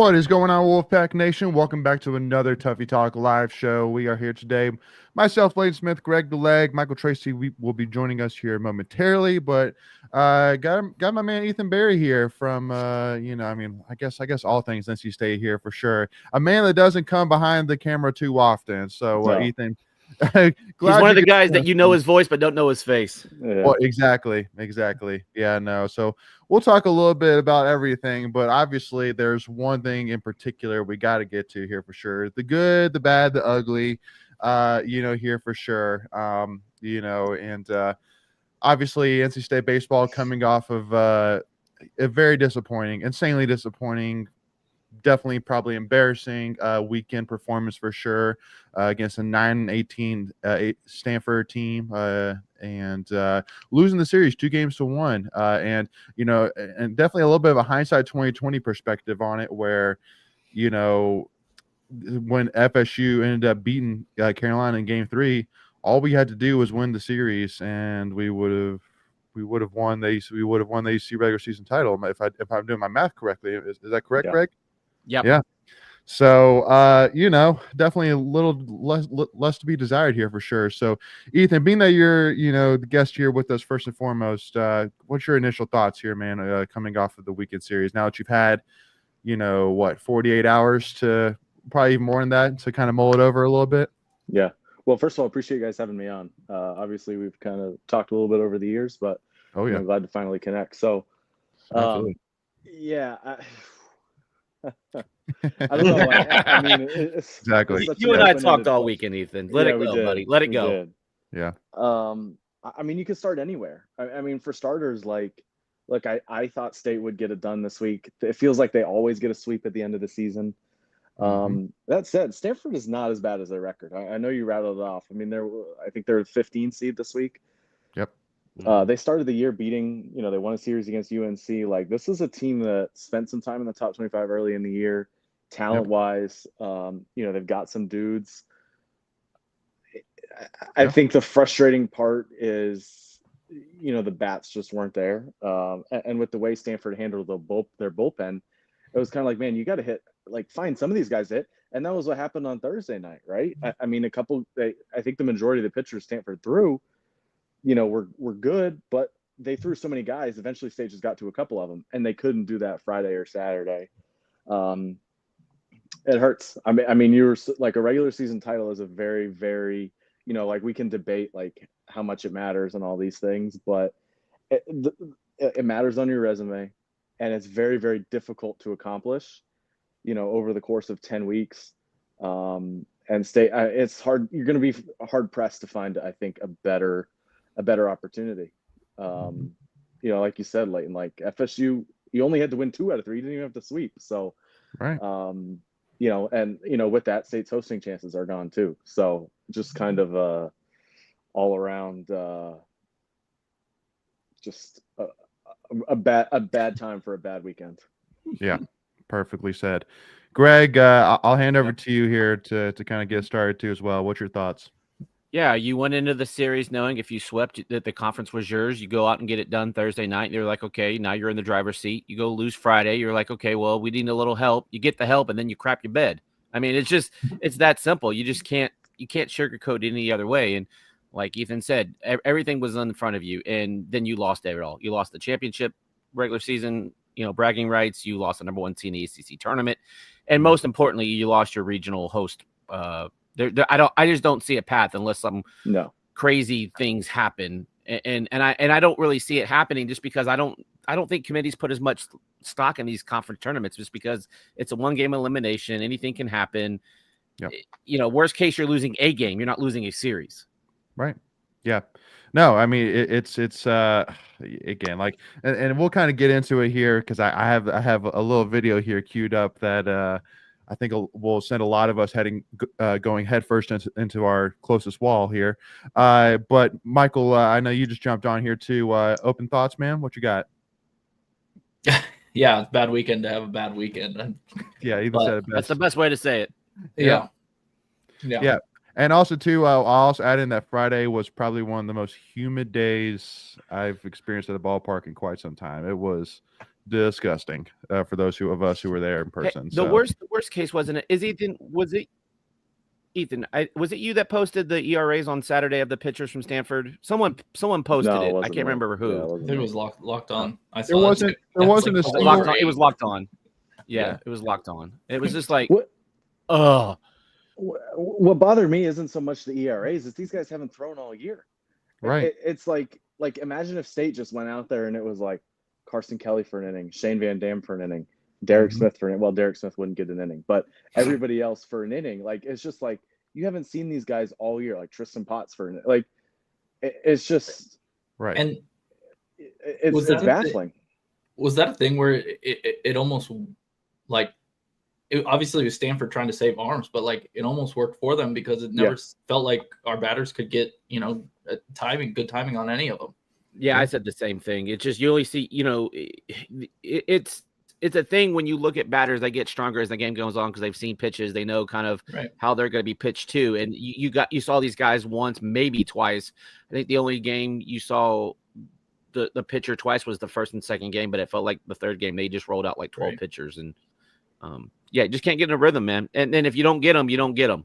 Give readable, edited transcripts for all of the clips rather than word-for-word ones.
What is going on, Wolfpack Nation? Welcome back to another Tuffy Talk live show. We are here today. Myself, Lane Smith, Greg the Leg, Michael Tracy will be joining us here momentarily, but got my man Ethan Berry here from I guess all things NC State here for sure. A man that doesn't come behind the camera too often. So No. Ethan, he's one of the guys that you know his voice but don't know his face. Yeah. Well, exactly. Yeah, no. So we'll talk a little bit about everything, but obviously there's one thing in particular we got to get to here for sure. The good, the bad, the ugly, here for sure. Obviously NC State baseball coming off of a very disappointing, insanely disappointing, definitely probably embarrassing weekend performance for sure against a 9-18 Stanford team and losing the series 2-1 and definitely a little bit of a hindsight 2020 perspective on it where when FSU ended up beating Carolina in game 3, all we had to do was win the series and we would have won the ACC regular season title if I'm doing my math correctly. Is that correct, Yeah. Greg? Yep. Yeah. So, definitely a little less to be desired here for sure. So, Ethan, being that you're, the guest here with us first and foremost, what's your initial thoughts here, man, coming off of the weekend series? Now that you've had, 48 hours to probably even more than that to kind of mull it over a little bit? Yeah. Well, first of all, appreciate you guys having me on. Obviously, we've kind of talked a little bit over the years, but I'm glad to finally connect. So, yeah. I don't know. I mean, exactly. You and I talked all weekend, Ethan. Let it go, buddy. Let it go. Yeah. I mean, you could start anywhere. I mean, for starters, look, I thought State would get it done this week. It feels like they always get a sweep at the end of the season. That said, Stanford is not as bad as their record. I know you rattled it off. I mean, I think they're 15 seed this week. Yep. They started the year beating, they won a series against UNC. Like, this is a team that spent some time in the top 25 early in the year. Talent-wise, they've got some dudes. I think the frustrating part is, the bats just weren't there. And with the way Stanford handled their bullpen, it was kind of like, man, you got to hit, find some of these guys to hit. And that was what happened on Thursday night, right? I mean, I think the majority of the pitchers Stanford threw, were good, but they threw so many guys. Eventually, State just got to a couple of them, and they couldn't do that Friday or Saturday. It hurts. I mean, you were like, a regular season title is a very, very, we can debate how much it matters and all these things, but it matters on your resume, and it's very, very difficult to accomplish, over the course of 10 weeks. And State, it's hard. You're going to be hard pressed to find, I think, a better a better opportunity. Like you said, Leighton, like FSU, you only had to win 2 out of 3. You didn't even have to sweep. So, Right. with that, State's hosting chances are gone too. So just kind of all around, just a bad time for a bad weekend. Yeah, perfectly said. Greg, I'll hand over to you here to kind of get started too as well. What's your thoughts? Yeah, you went into the series knowing if you swept that the conference was yours. You go out and get it done Thursday night. You're like, okay, now you're in the driver's seat. You go lose Friday. You're like, okay, well, we need a little help. You get the help, and then you crap your bed. I mean, it's that simple. You can't sugarcoat it any other way. And like Ethan said, everything was in front of you, and then you lost it all. You lost the championship, regular season, bragging rights. You lost the number 1 seed in the ACC tournament, and most importantly, you lost your regional host. I just don't see a path unless some crazy things happen, and I don't really see it happening just because I don't think committees put as much stock in these conference tournaments just because it's a 1-game elimination. Anything can happen. Yep. Worst case, you're losing a game. You're not losing a series. Right. Yeah. No, I mean it's again like, and we'll kind of get into it here because I have a little video here queued up that I think will send a lot of us going headfirst into our closest wall here. But Michael, I know you just jumped on here too. Open thoughts, man. What you got? Yeah, it's a bad weekend to have a bad weekend. Yeah, Ethan said it best. That's the best way to say it. Yeah. And also too, I'll also add in that Friday was probably one of the most humid days I've experienced at the ballpark in quite some time. It was disgusting for those of us who were there in person. The worst case wasn't it? Was it Ethan? Was it you that posted the ERAs on Saturday of the pitchers from Stanford? Someone posted it. I can't remember who. Yeah, I think it was locked on. It wasn't a single. It was locked on. Yeah, it was locked on. It was just like, What bothered me isn't so much the ERAs; it's these guys haven't thrown all year. Right. It's like imagine if State just went out there and it was like Carson Kelly for an inning, Shane Van Dam for an inning, Derek Smith for an inning. Well, Derek Smith wouldn't get an inning, but everybody else for an inning. Like, it's just like you haven't seen these guys all year, like Tristan Potts for an inning. Like, it's just right. And it's baffling. Was that a thing where it almost like obviously it was Stanford trying to save arms, but like it almost worked for them because it never felt like our batters could get good timing on any of them. Yeah, I said the same thing. It's just you only see, it's a thing when you look at batters, they get stronger as the game goes on because they've seen pitches, they know kind of how they're going to be pitched to, and you saw these guys once, maybe twice. I think the only game you saw the pitcher twice was the first and second game, but it felt like the third game they just rolled out like 12 pitchers, and just can't get in a rhythm, man. And then if you don't get them, you don't get them.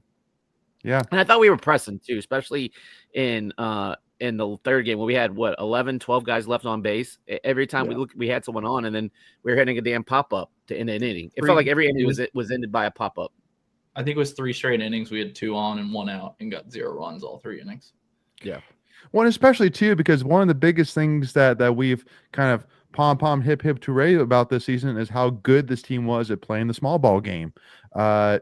Yeah, and I thought we were pressing too, especially in the third game where we had 11, 12 guys left on base. Every time we had someone on, and then we were hitting a damn pop-up to end an inning. It felt like every inning was ended by a pop-up. I think it was 3 straight innings. We had 2 on and 1 out and got 0 runs all 3 innings. Yeah. Well, especially too, because one of the biggest things that we've kind of pom hip hooray about this season is how good this team was at playing the small ball game. And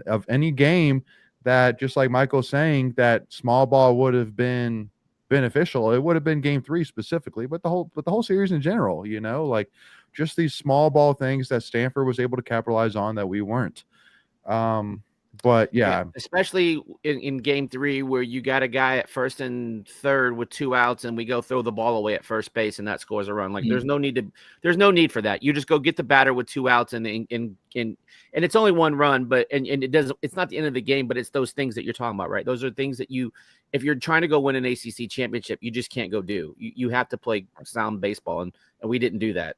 of any game that, just like Michael's saying, that small ball would have been beneficial, it would have been game 3 specifically, but the whole series in general, like just these small ball things that Stanford was able to capitalize on that we weren't. But especially in game 3 where you got a guy at first and third with 2 outs and we go throw the ball away at first base and that scores a run. Like there's no need for that. You just go get the batter with 2 outs and it's only 1 run, but it's not the end of the game, but it's those things that you're talking about, right? Those are things that if you're trying to go win an ACC championship, you just can't go do. You have to play sound baseball, and we didn't do that.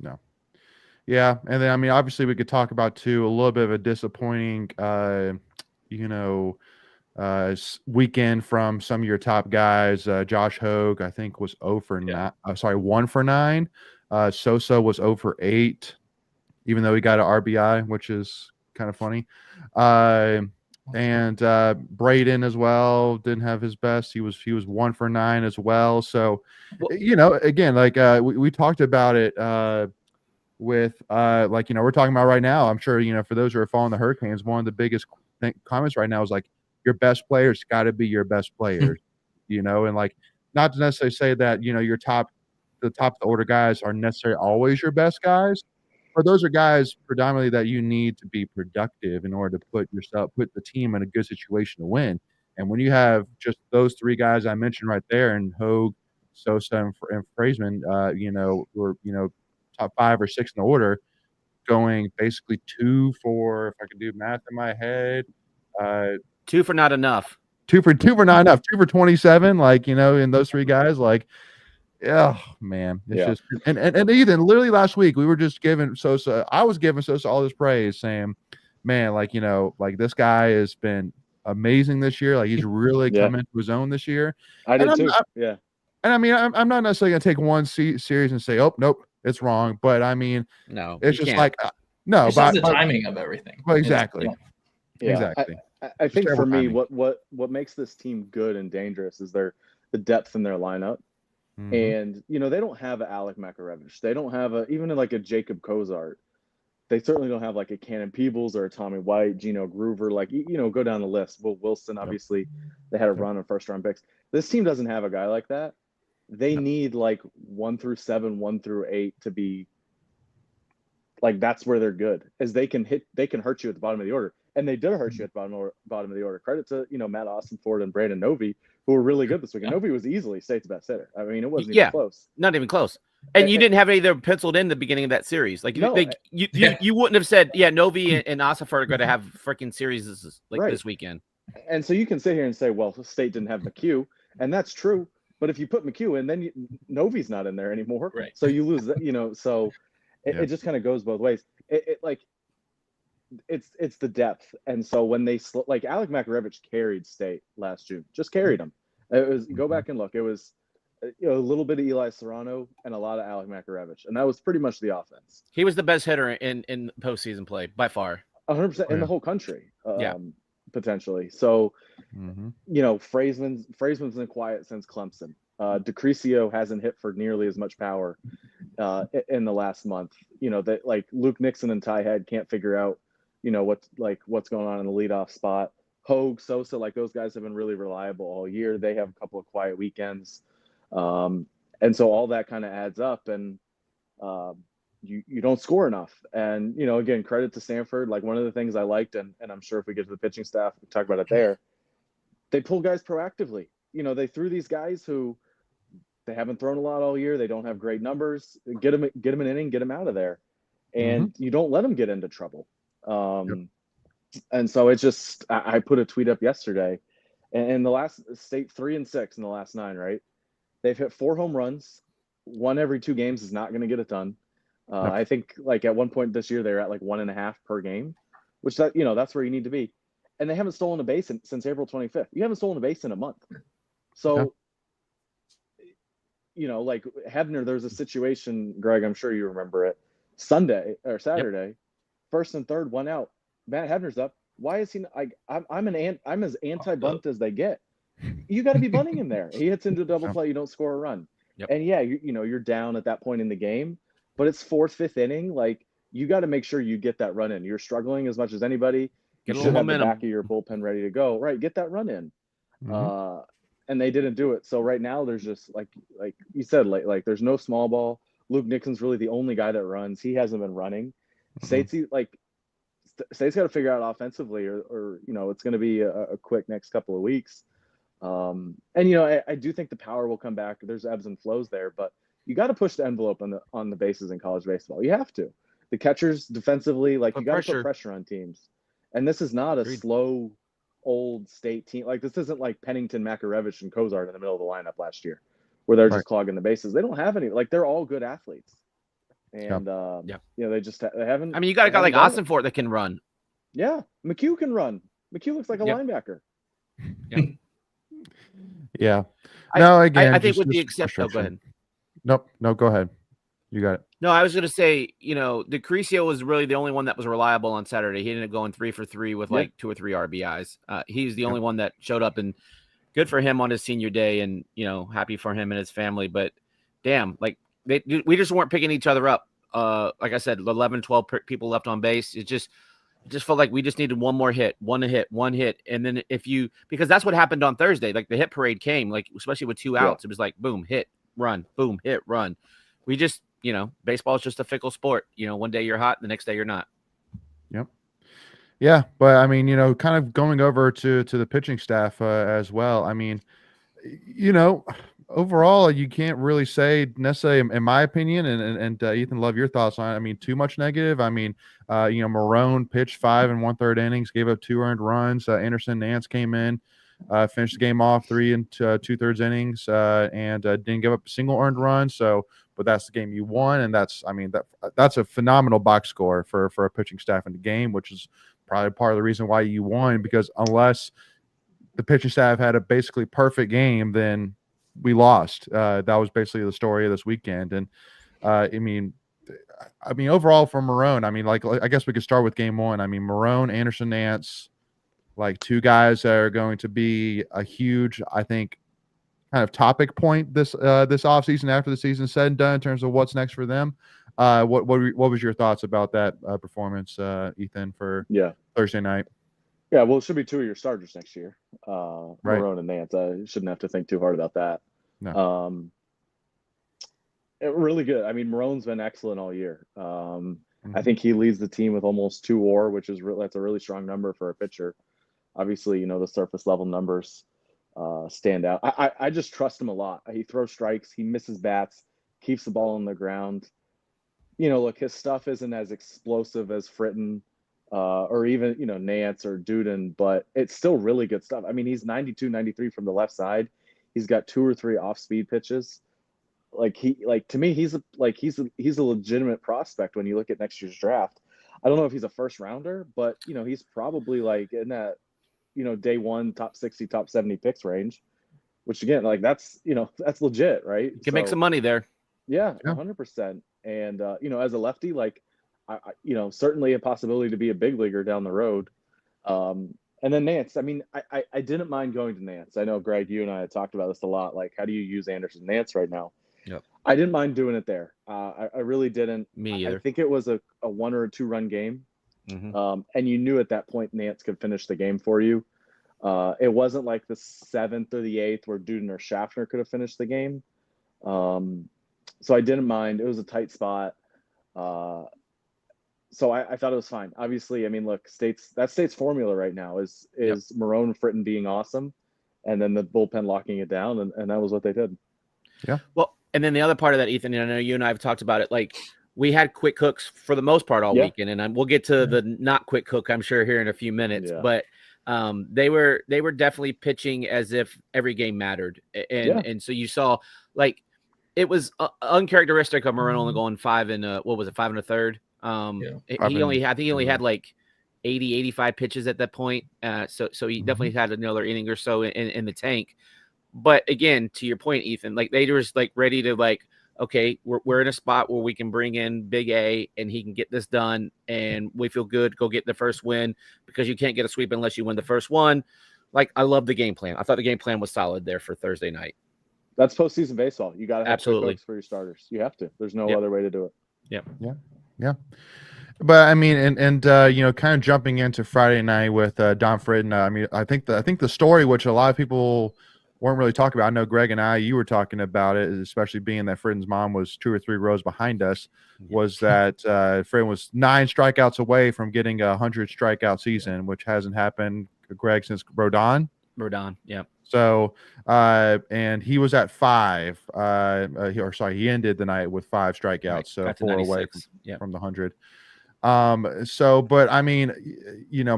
No. Yeah, and then obviously we could talk about too a little bit of a disappointing, weekend from some of your top guys. Josh Hogue, I think, was 0 for 9. 1 for 9. Sosa was 0 for 8, even though he got an RBI, which is kind of funny. And Braden as well didn't have his best. He was 1 for 9 as well. So, again, like we talked about it. With we're talking about right now, I'm sure for those who are following the Hurricanes, one of the biggest comments right now is like, your best players got to be your best players. and like not to necessarily say that, the top of the order guys are necessarily always your best guys, but those are guys predominantly that you need to be productive in order to put the team in a good situation to win. And when you have just those three guys I mentioned right there, and Hogue, Sosa, and Frazeman, who are, top 5 or 6 in the order, going basically 2 for, if I can do math in my head, 2 for not enough. 2 for not enough, 2 for 27, like, in those three guys, like, oh man, it's just and Ethan, literally last week we were just giving Sosa. I was giving Sosa all this praise, saying, "Man, like like this guy has been amazing this year. Like he's really come into his own this year." I did too. And I mean, I'm not necessarily gonna take one series and say, "Oh, nope, it's wrong." But I mean, no, it's just like no, it's just the timing of everything. Well, exactly. Exactly. I think for me, what makes this team good and dangerous is the depth in their lineup. And they don't have an Alec Makarevich. They don't have even like a Jacob Cozart. They certainly don't have like a Cannon Peebles or a Tommy White, Gino Groover. Like go down the list. Will Wilson, obviously, they had a run on first-round picks. This team doesn't have a guy like that. They need like 1 through 7, 1 through 8 to be like that's where they're good, as they can hurt you at the bottom of the order, and they did hurt you at the bottom of the order. Credit to Matt Austin-Ford and Brandon Novy, who were really good this week. And Novy was easily state's best hitter. I mean, it wasn't even close. Not even close. And you didn't have any of them penciled in the beginning of that series. Like you wouldn't have said, Novy and Austin-Ford are going to have freaking series this weekend. And so you can sit here and say, well, State didn't have McHugh, and that's true. But if you put McHugh in, then Novy's not in there anymore. Right. So you lose that, so it just kind of goes both ways. It's the depth. And so when they like Alec Makarevich carried State last June, just carried them. It was go back and look. It was a little bit of Eli Serrano and a lot of Alec Makarevich, and that was pretty much the offense. He was the best hitter in postseason play by far. 100% in the whole country. Potentially. So, Frazeman's been quiet since Clemson. DeCrisio hasn't hit for nearly as much power in the last month. That like Luke Nixon and Ty Head can't figure out, what's going on in the leadoff spot. Hogue, Sosa, like those guys have been really reliable all year. They have a couple of quiet weekends. And so all that kind of adds up, and you don't score enough. And, again, credit to Stanford. Like one of the things I liked, and I'm sure if we get to the pitching staff, we talk about it there, they pull guys proactively. They threw these guys who they haven't thrown a lot all year. They don't have great numbers. Get them an inning, get them out of there. And you don't let them get into trouble. And so it's just, I put a tweet up yesterday, and the last State 3-6 in the last 9, right? They've hit 4 home runs. 1 every 2 games is not going to get it done. I think like at one point this year, they're at like 1.5 per game, which that's where you need to be. And they haven't stolen a base since April 25th. You haven't stolen a base in a month. So, like Hebner, there's a situation, Greg, I'm sure you remember it, Sunday or Saturday, 1st and 3rd, 1 out. Matt Hebner's up. Why is he I'm as anti-bunt as they get. You got to be bunting him there. He hits into a double play, you don't score a run. And you're down at that point in the game, but it's 4th, 5th inning. Like you got to make sure you get that run in. You're struggling as much as anybody. You should have the back of your bullpen ready to go. Right, get that run in. And they didn't do it. So right now there's just like you said, like there's no small ball. Luke Nixon's really the only guy that runs. He hasn't been running. State's got to figure out offensively, or it's going to be a quick next couple of weeks. And I do think the power will come back. There's ebbs and flows there, but you got to push the envelope on the bases in college baseball. You have to. The catchers defensively, you got to put pressure on teams. And this is not a slow old State team. Like this isn't like Pennington, Makarevich, and Cozart in the middle of the lineup last year, where they're just clogging the bases. They don't have any. Like they're all good athletes. And they haven't. I mean, you got a guy like Austin-Ford that can run. Yeah, McHugh can run. McHugh looks like a linebacker. Yeah. No, again, I think with the exception. Oh, go ahead. Nope. No, go ahead. You got it. No, I was going to say, DeCrisio was really the only one that was reliable on Saturday. He ended up going 3 for 3 with like 2 or 3 RBIs. He's the only one that showed up, and good for him on his senior day, and happy for him and his family. But damn, like we just weren't picking each other up. Like I said, 11, 12 people left on base. It's just just felt like we just needed one more hit, one hit. And then because that's what happened on Thursday, like the hit parade came, like, especially with 2 outs, it was like, boom, hit, run, boom, hit, run. We just, baseball is just a fickle sport. One day you're hot, the next day you're not. Yep. Yeah. But I mean, kind of going over to the pitching staff as well. I mean, overall, you can't really say necessarily, in my opinion, and Ethan, love your thoughts on it. I mean, too much negative. I mean, Marone pitched 5 1/3 innings, gave up 2 earned runs. Anderson Nance came in, finished the game off 3 2/3 innings, and didn't give up a single earned run. So, but that's the game you won, and that's a phenomenal box score for a pitching staff in the game, which is probably part of the reason why you won, because unless the pitching staff had a basically perfect game, then we lost. That was basically the story of this weekend. And I mean, overall for Marone, I mean, I guess we could start with game 1. I mean, Marone, Anderson Nance, like 2 guys that are going to be a huge, I think, kind of topic point this offseason after the season's said and done in terms of what's next for them. What was your thoughts about that performance, Ethan, for Thursday night? Yeah, well, it should be 2 of your starters next year. Right. Marone and Nance. You shouldn't have to think too hard about that. No. Really good. I mean, Marone's been excellent all year. I think he leads the team with almost 2 WAR, which is that's a really strong number for a pitcher. Obviously, the surface level numbers stand out. I just trust him a lot. He throws strikes, he misses bats, keeps the ball on the ground. Look, his stuff isn't as explosive as Fritton or even, Nance or Duden, but it's still really good stuff. I mean, he's 92, 93 from the left side. He's got 2 or 3 off-speed pitches. To me, he's a legitimate prospect when you look at next year's draft. I don't know if he's a first rounder, but he's probably like in that, day 1, top 60, top 70 picks range, which again, like that's legit, right? You can make some money there. Yeah, 100%. And as a lefty, like I certainly a possibility to be a big leaguer down the road. And then Nance, I mean, I didn't mind going to Nance. I know, Greg, you and I had talked about this a lot. Like, how do you use Anderson Nance right now? Yep. I didn't mind doing it there. I really didn't. Me either. I think it was a 1 or a 2 run game. Mm-hmm. And you knew at that point Nance could finish the game for you. It wasn't like the 7th or the 8th where Duden or Schaffner could have finished the game. So I didn't mind. It was a tight spot. So I thought it was fine. Obviously, I mean, look, State's formula right now is Marone, Fritton being awesome, and then the bullpen locking it down, and that was what they did. Yeah. Well, and then the other part of that, Ethan, I know you and I have talked about it. Like, we had quick hooks for the most part all weekend, and we'll get to the not quick hook, I'm sure, here in a few minutes. Yeah. But they were definitely pitching as if every game mattered, and so you saw, like, it was uncharacteristic of Marone only going 5 and 5 1/3. I think he only had like 80, 85 pitches at that point. So he definitely had another inning or so in the tank. But again, to your point, Ethan, like they were just like ready to like, okay, we're in a spot where we can bring in Big A and he can get this done, and we feel good. Go get the first win, because you can't get a sweep unless you win the first one. Like, I love the game plan. I thought the game plan was solid there for Thursday night. That's postseason baseball. You got to have quick hooks for your starters. You have to. There's no other way to do it. Yeah. But I mean, and kind of jumping into Friday night with Don Fritton. I mean, I think the story, which a lot of people weren't really talking about. I know Greg and you were talking about it, especially being that Fritton's mom was 2 or 3 rows behind us, was that Fritton was 9 strikeouts away from getting a 100 strikeout season, which hasn't happened, Greg, since Rodon. Yeah. So, and he was at 5. He ended the night with 5 strikeouts, right. So 4 away from the 100. So, but I mean,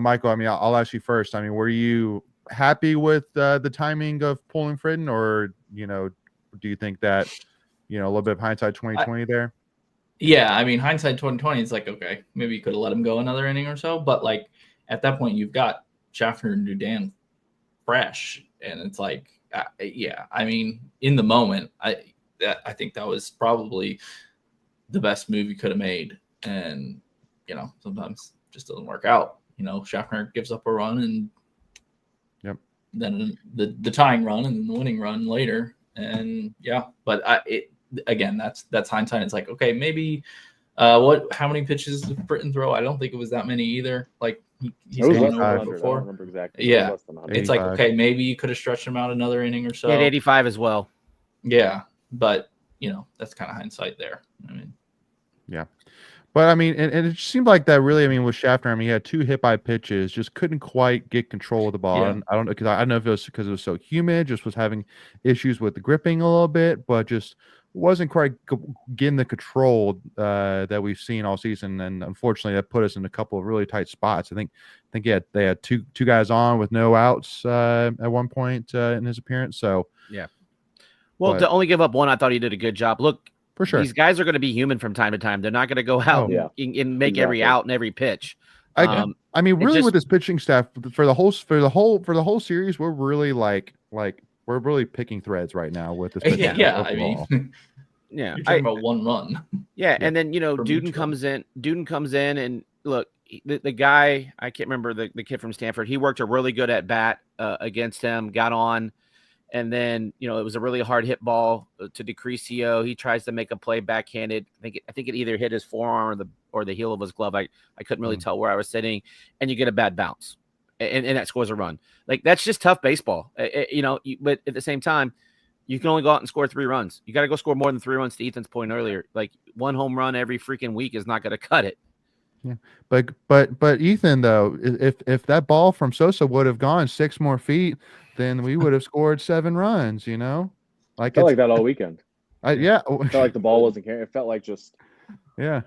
Michael, I mean, I'll ask you first. I mean, were you happy with the timing of pulling Fritton, or do you think that a little bit of hindsight 2020 there? Yeah, I mean, hindsight 2020 is like, okay, maybe you could have let him go another inning or so, but like at that point you've got Schaffner and Duden fresh, and it's like, I mean, in the moment, I think that was probably the best move you could have made, and sometimes it just doesn't work out. Schaffner gives up a run, and then the tying run and then the winning run later, and but again, that's hindsight. It's like, okay, maybe How many pitches did Britton throw? I don't think it was that many either. Like he's It was gone less than over 100. I before. don't remember exactly. But it was Yeah, less than 100. it's like 85. okay, maybe you could have stretched him out another inning or so. He had 85 as well. Yeah, but that's kind of hindsight there. I mean, Yeah. But I mean, and it just seemed like that really, I mean, with Schaffner, I mean, he had 2 hit by pitches, just couldn't quite get control of the ball. Yeah. And I don't know, because I don't know if it was because it was so humid, just was having issues with the gripping a little bit, but just wasn't quite getting the control that we've seen all season. And unfortunately, that put us in a couple of really tight spots. I think they had two guys on with no outs at one point in his appearance. So yeah. Well, but, to only give up one, I thought he did a good job. Look, for sure, these guys are going to be human from time to time. They're not going to go out and make every out and every pitch. I mean, really, with this pitching staff for the whole series, we're really like we're really picking threads right now with this. Yeah, overall. I mean, yeah, you're talking about one run. Yeah, and then Duden comes in, and look, the guy, I can't remember the kid from Stanford. He worked a really good at bat against him, got on. And then, it was a really hard hit ball to DeCrisio. He tries to make a play backhanded. I think it either hit his forearm or the heel of his glove. I couldn't really tell where I was sitting. And you get a bad bounce, and that scores a run. Like, that's just tough baseball. But at the same time, you can only go out and score 3 runs. You got to go score more than 3 runs. To Ethan's point earlier, like 1 home run every freaking week is not going to cut it. Yeah, but Ethan, though, if that ball from Sosa would have gone 6 more feet, then we would have scored 7 runs. Like, felt like that all weekend. Yeah, it felt like the ball wasn't carrying. It felt like just. Yeah.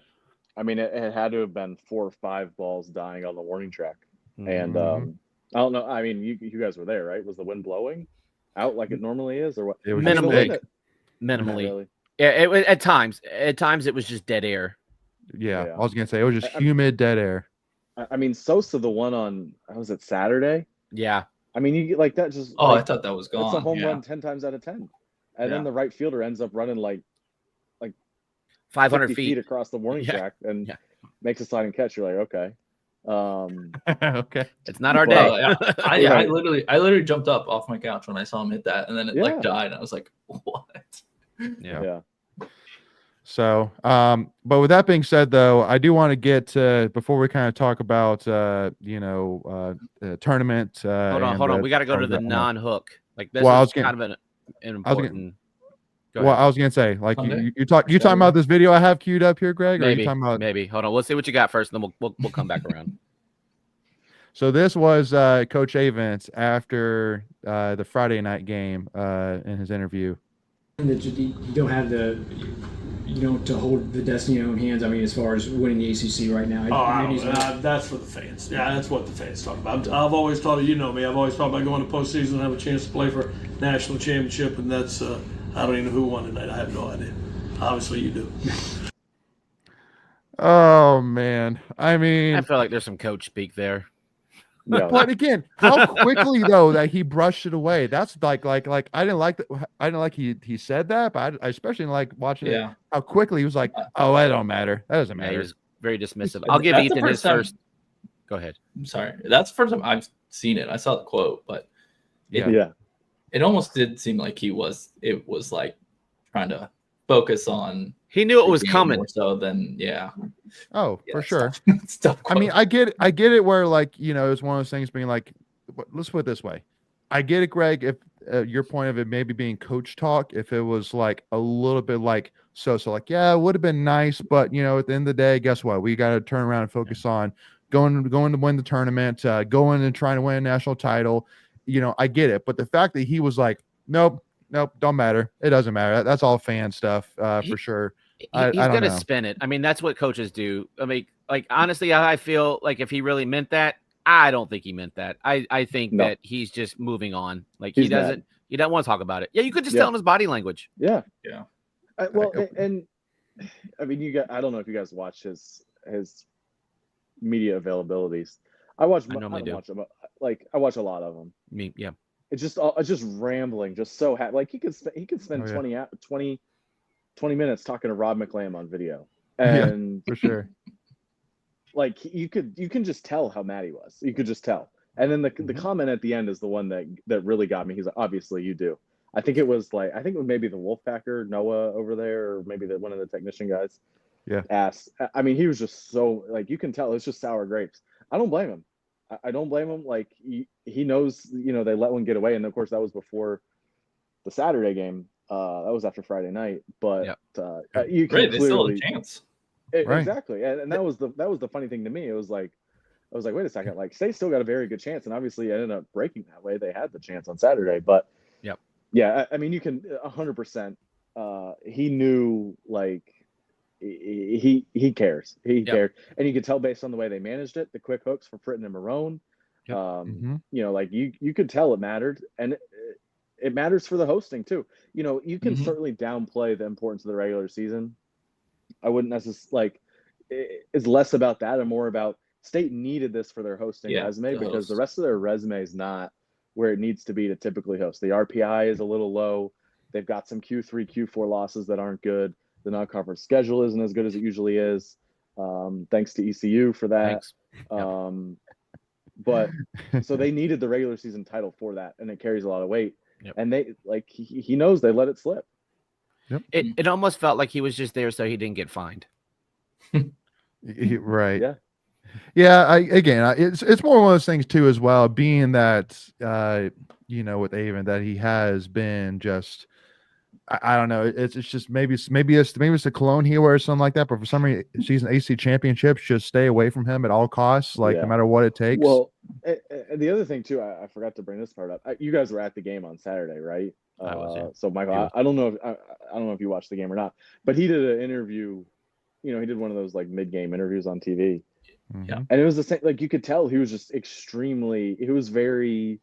I mean, it had to have been 4 or 5 balls dying on the warning track, and I don't know. I mean, you guys were there, right? Was the wind blowing out like it normally is, or what? It was minimally. Really? Yeah, at times it was just dead air. Yeah, I was gonna say it was just humid, dead air. I mean, Sosa, the one on was it Saturday? Yeah. I mean, you like that just. Oh, I thought that was gone. It's a home run 10 times out of 10, and then the right fielder ends up running like 500 feet across the warning track and makes a sliding catch. You're like, okay. Okay, it's not our day. I literally jumped up off my couch when I saw him hit that, and then it died. And I was like, what? Yeah. So, but with that being said, though, I do want to get before we kind of talk about tournament. Hold on. We got to go to the non-hook. Like this is kind of an important. I was gonna say, like you talking about this video I have queued up here, Greg? Maybe. Or you talking about... Maybe. Hold on. We'll see what you got first, and then we'll come back around. So this was Coach Avents after the Friday night game in his interview. That you don't have to hold the destiny in your own hands. I mean, as far as winning the ACC right now. That's for the fans. Yeah, that's what the fans talk about. I've always thought, me, I've always thought about going to postseason and have a chance to play for national championship, and that's I don't even know who won tonight. I have no idea. Obviously, you do. Oh man, I mean, I feel like there's some coach speak there. No. But again, how quickly though that he brushed it away. That's like I didn't like he said that, but I especially didn't like watching it. How quickly he was like, "Oh, that don't matter. That doesn't matter." He was very dismissive. I'll give Ethan his first. Go ahead. I'm sorry. That's the first time I've seen it. I saw the quote, but it almost did seem like it was like trying to focus on. He knew it was coming. More so than for sure. Stuff I mean, I get it where it's one of those things being like, let's put it this way. I get it, Greg, if your point of it maybe being coach talk, if it was like a little bit like so like, yeah, it would have been nice, but at the end of the day, guess what? We got to turn around and focus on going to win the tournament, going and trying to win a national title. I get it, but the fact that he was like, nope, don't matter. It doesn't matter. That's all fan stuff for sure. He's going to spin it. I mean, that's what coaches do. I mean, like, honestly, I feel like if he really meant that, I don't think he meant that. I think that he's just moving on. Like, he doesn't want to talk about it. Yeah, you could just tell him his body language. Yeah. And I mean, I don't know if you guys watch his media availabilities. I watch a lot of them. Yeah. It's just rambling, just so happy. Like he could spend 20 minutes talking to Rob McLam on video, and for sure, like you can just tell how mad he was. You could just tell. And then the comment at the end is the one that really got me. He's like, obviously you do. I think it was maybe the Wolfpacker Noah over there, or maybe one of the technician guys. asked. I mean, he was just so like, you can tell it's just sour grapes. I don't blame him. I don't blame him. Like he knows, they let one get away, and of course that was before the Saturday game. That was after Friday night, but you can Right, they still clearly had a chance. Right. Exactly, and that was the funny thing to me. It was like, I was like, wait a second, like State still got a very good chance, and obviously it ended up breaking that way. They had the chance on Saturday, but yeah, I mean, you can 100%. He knew, like he cares. He cared, and you could tell based on the way they managed it. The quick hooks for Fritton and Marone. Like you could tell it mattered, and it matters for the hosting too. You can certainly downplay the importance of the regular season. I wouldn't necessarily it's less about that and more about State needed this for their hosting resume, because the rest of their resume is not where it needs to be to typically host. The RPI is a little low. They've got some Q3, Q4 losses that aren't good. The non-conference schedule isn't as good as it usually is. Thanks to ECU for that. But so they needed the regular season title for that, and it carries a lot of weight. And they he knows they let it slip. It almost felt like he was just there so he didn't get fined. Right. Yeah. It's more one of those things too, as well, being that with Avon, that he has been just, I don't know, it's just maybe it's the cologne he wears, something like that, but for some reason season ACC championships, just stay away from him at all costs, no matter what it takes. Well, and the other thing too, I forgot to bring this part up. You guys were at the game on Saturday, right? I was, yeah. So Michael, I don't know if you watched the game or not, but he did an interview. He did one of those like mid-game interviews on TV. Mm-hmm. And it was the same, like you could tell he was just he was very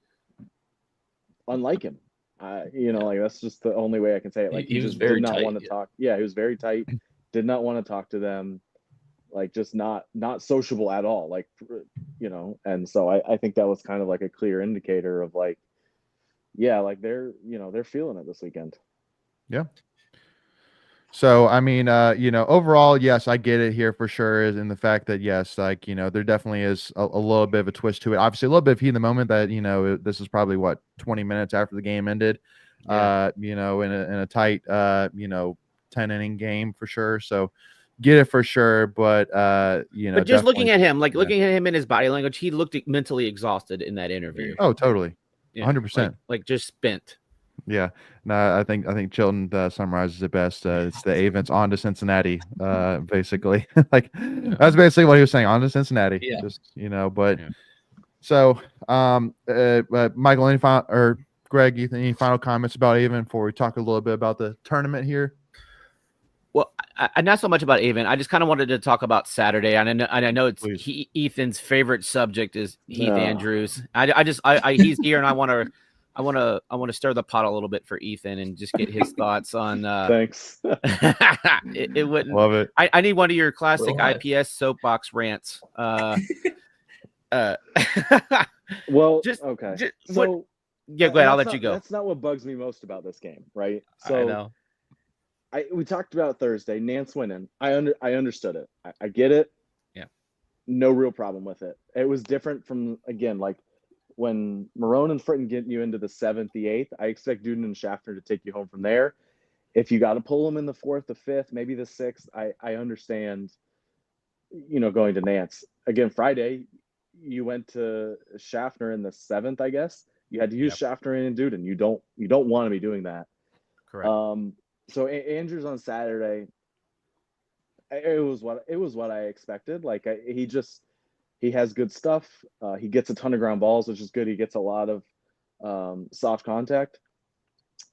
unlike him. Like that's just the only way I can say it. Like he was just very did not tight, want to talk. Yeah, he was very tight. Did not want to talk to them. Like just not sociable at all. Like, and so I think that was kind of like a clear indicator of like, like they're feeling it this weekend. Yeah. So, I mean, overall, yes, I get it here for sure, is in the fact that, yes, like, there definitely is a little bit of a twist to it. Obviously, a little bit of heat in the moment that, this is probably 20 minutes after the game ended, in a tight, 10-inning game for sure. So get it for sure. But, but just looking at him, looking at him in his body language, he looked mentally exhausted in that interview. Oh, totally. 100%. Like just spent. Yeah, no, I think Chilton summarizes it best. It's the Avens on to Cincinnati, basically. Like that's basically what he was saying, on to Cincinnati. Yeah. Just So, Michael, any final, or Greg, Ethan, any final comments about Avon before we talk a little bit about the tournament here? Well, I not so much about Avon. I just kind of wanted to talk about Saturday, and I know it's Ethan's favorite subject is Heath Andrews. He's here, and I want to stir the pot a little bit for Ethan and just get his thoughts on. Thanks. It wouldn't. Love it. I need one of your classic IPS soapbox rants. Well, okay. Go ahead. I'll let you go. That's not what bugs me most about this game, right? I know. We talked about Thursday, Nance winning. I understood it. I get it. Yeah. No real problem with it. It was different from, again, like when Marone and Fritton get you into the 7th, the 8th, I expect Duden and Schaffner to take you home from there. If you got to pull them in the 4th, the 5th, maybe the 6th, I understand, going to Nance. Again, Friday, you went to Schaffner in the 7th, I guess. You had to use Schaffner and Duden. You don't want to be doing that. Correct. So Andrews on Saturday, it was what I expected. Like he has good stuff. He gets a ton of ground balls, which is good. He gets a lot of soft contact.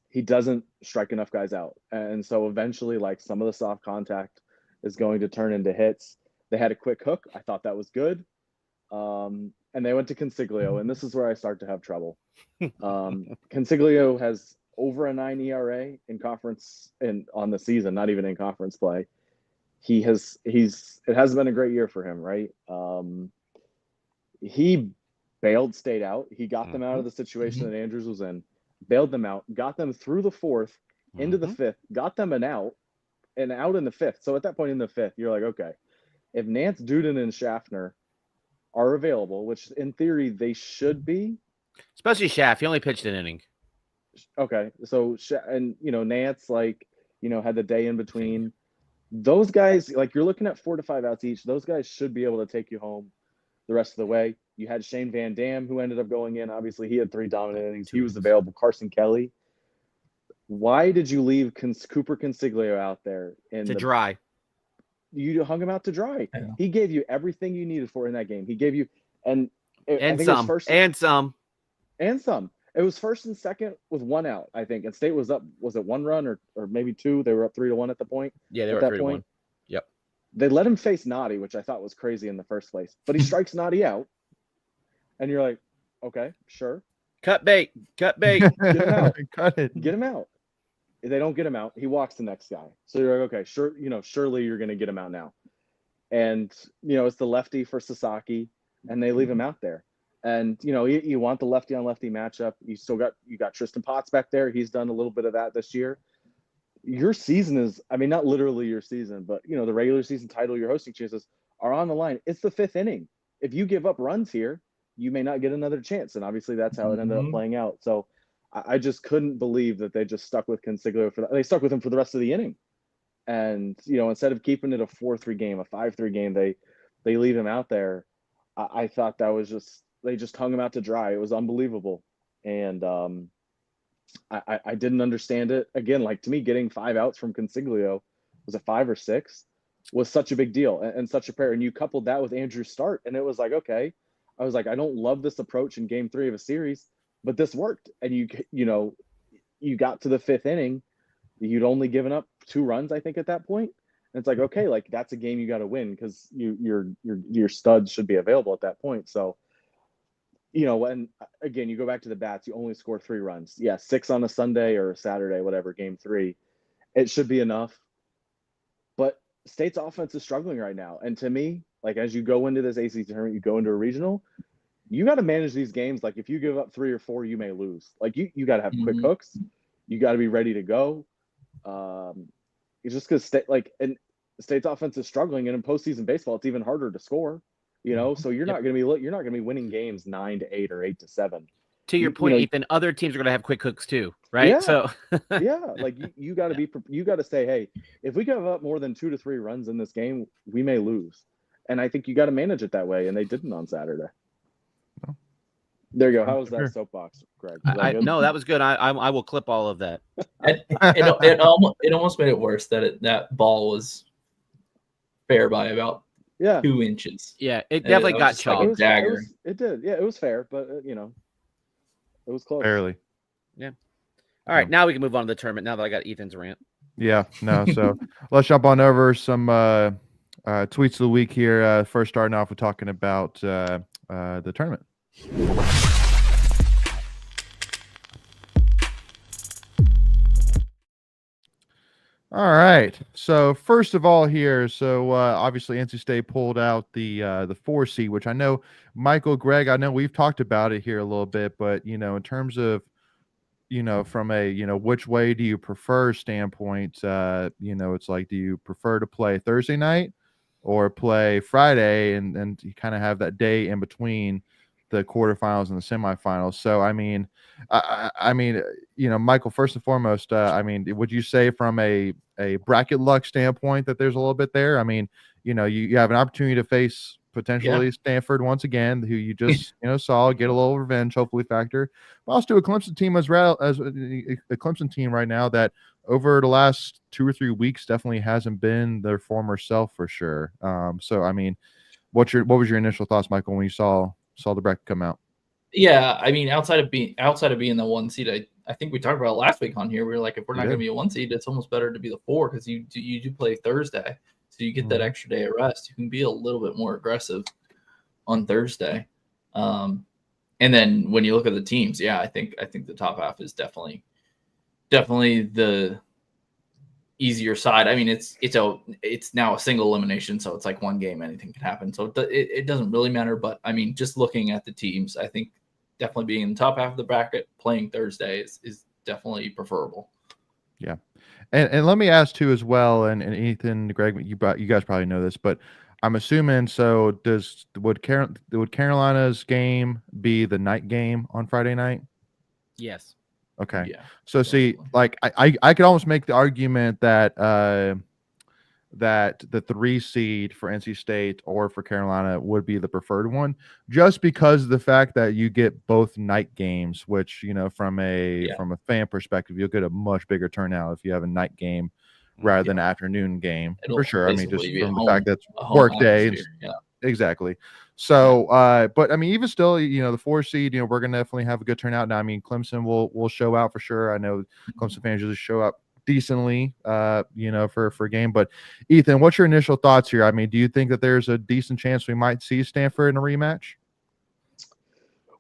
He doesn't strike enough guys out. And so eventually, like, some of the soft contact is going to turn into hits. They had a quick hook. I thought that was good. And they went to Consiglio, and this is where I start to have trouble. Consiglio has over a 9 ERA in conference and on the season, not even in conference play. It hasn't been a great year for him, right? He bailed State out. He got them out of the situation that Andrews was in, bailed them out, got them through the 4th, into the 5th, got them out in the 5th. So at that point in the 5th, you're like, okay, if Nance, Duden, and Schaffner are available, which in theory they should be. Especially Schaff. He only pitched an inning. Okay. So, and Nance, had the day in between. those guys, like you're looking at 4 to 5 outs each. Those guys should be able to take you home the rest of the way. You had Shane Van Dam, who ended up going in. Obviously, he had 3 dominant innings. He was available. Carson Kelly. Why did you leave Cooper Consiglio out there to dry? You hung him out to dry. Yeah. He gave you everything you needed for in that game. He gave you and some. It was first and second with 1 out, I think. And State was up. Was it 1 run or maybe 2? They were up 3-1 at the point. Yeah, they were up 3-1. Yep. They let him face Noddy, which I thought was crazy in the first place. But he strikes Noddy out, and you're like, okay, sure. Cut bait. Get him out. Cut it. Get him out. If they don't get him out, he walks the next guy. So you're like, okay, sure, surely you're going to get him out now. And, it's the lefty for Sasaki, and they leave him out there. And, you want the lefty on lefty matchup. You got Tristan Potts back there. He's done a little bit of that this year. Your season is, not literally your season, but, the regular season title, your hosting chances are on the line. It's the 5th inning. If you give up runs here, you may not get another chance. And obviously that's how it ended up playing out. So I just couldn't believe that they just stuck with Consiglio they stuck with him for the rest of the inning. And, instead of keeping it a 4-3 game, a 5-3 game, they leave him out there. I thought that was they just hung him out to dry. It was unbelievable. And I didn't understand it. Again, like to me, getting 5 outs from Consiglio, was it 5 or 6, was such a big deal and such a pair. And you coupled that with Andrew's start, and it was like, okay. I was like, I don't love this approach in game 3 of a series, but this worked. And you got to the 5th inning, you'd only given up 2 runs, I think, at that point. And it's like, okay, like that's a game you got to win because your studs should be available at that point. So, and again, you go back to the bats, you only score 3 runs. Yeah, 6 on a Sunday or a Saturday, whatever, game 3. It should be enough. But State's offense is struggling right now. And to me, like as you go into this ACC tournament, you go into a regional, you got to manage these games. Like if you give up 3 or 4, you may lose. Like you got to have quick hooks. You got to be ready to go. It's just because State's offense is struggling, and in postseason baseball, it's even harder to score. So you're not going to be winning games 9-8 or 8-7. To your point, Ethan, other teams are going to have quick hooks too, right? Yeah, so yeah, like you got to you got to say, hey, if we give up more than 2 to 3 runs in this game, we may lose. And I think you got to manage it that way, and they didn't on Saturday. There you go. How was that soapbox, Greg? No, that was good. I will clip all of that. It almost made it worse that that ball was fair by about 2 inches. Yeah, it definitely got chalked. Like a dagger. It did. Yeah, it was fair, but it was close. Barely. Yeah. All right, now we can move on to the tournament. Now that I got Ethan's rant. Yeah. No. So let's jump on over some tweets of the week here. First, starting off with talking about the tournament. All right. So first of all here, obviously NC State pulled out the 4 seed, which I know Michael, Greg, I know we've talked about it here a little bit, but in terms of from a which way do you prefer standpoint, it's like, do you prefer to play Thursday night or play Friday and you kind of have that day in between the quarterfinals and the semifinals? So I mean, Michael, first and foremost, would you say from a bracket luck standpoint that there's a little bit there? I mean, you have an opportunity to face potentially Stanford once again, who you just saw get a little revenge, hopefully factor. But also a Clemson team as a Clemson team right now that over the last 2 or 3 weeks definitely hasn't been their former self for sure. So I mean, what was your initial thoughts, Michael, when you saw the bracket come out? Yeah, I mean, outside of being the 1 seed, I think we talked about it last week on here. We were like, if we're not going to be a 1 seed, it's almost better to be the 4 because you do play Thursday, so you get that extra day of rest. You can be a little bit more aggressive on Thursday. And then when you look at the teams, I think the top half is definitely the easier side. I mean, it's now a single elimination, so it's like 1 game, anything can happen. So it doesn't really matter. But I mean, just looking at the teams, I think definitely being in the top half of the bracket, playing Thursday is definitely preferable. Yeah. And let me ask too as well, and Ethan, Greg, you guys probably know this, but I'm assuming would Carolina's game be the night game on Friday night? Yes. Okay. Yeah. So definitely. see, like I could almost make the argument that that the 3 seed for NC State or for Carolina would be the preferred one, just because of the fact that you get both night games, which, you know, from a fan perspective, you'll get a much bigger turnout if you have a night game rather than an afternoon game. It'll for sure. I mean, just basically be from a the home- fact that it's a home work day. atmosphere, yeah. Exactly. So, but I mean, even still, you know, the 4 seed, you know, we're gonna definitely have a good turnout. Now, I mean, Clemson will show out for sure. I know Clemson fans usually show up decently, you know, for a game. But Ethan, what's your initial thoughts here? I mean, do you think that there's a decent chance we might see Stanford in a rematch?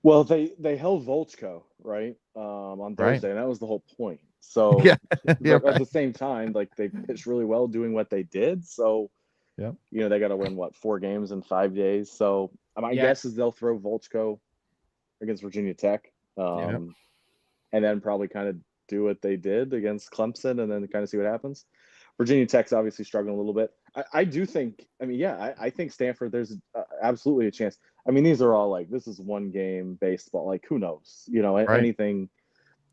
Well, they held Volchko, right, on Thursday, and that was the whole point. So Yeah. but at the same time, like, they pitched really well doing what they did. So Yep. you know, they got to win 4 games in 5 days. So my guess is they'll throw Volchko against Virginia Tech, and then probably kind of do what they did against Clemson, and then kind of see what happens. Virginia Tech's obviously struggling a little bit. I do think, I mean, I think Stanford, there's absolutely a chance. I mean, these are all like, this is one game baseball. Like, who knows? You know, anything.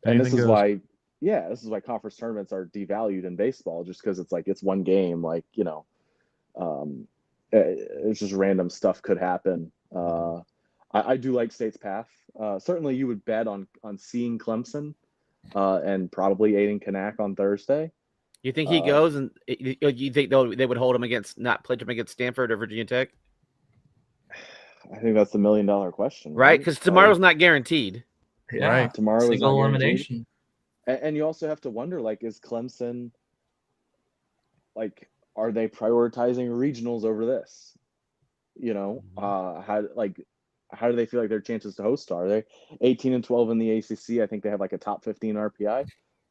And this is why, this is why conference tournaments are devalued in baseball, just because it's like, it's one game. Like, you know, it's just random stuff could happen. I do like State's path. Certainly, you would bet on seeing Clemson and probably Aiden Kanak on Thursday. You think he goes, and you think they would hold him against, not pledge him against Stanford or Virginia Tech? I think that's the $1 million question, right? Because tomorrow's not guaranteed. Yeah, right. Tomorrow is not elimination. And you also have to wonder, like, is Clemson, like, are they prioritizing regionals over this? You know, how do they feel like their chances to host are? They 18-12 in the ACC. I think they have like a top 15 RPI.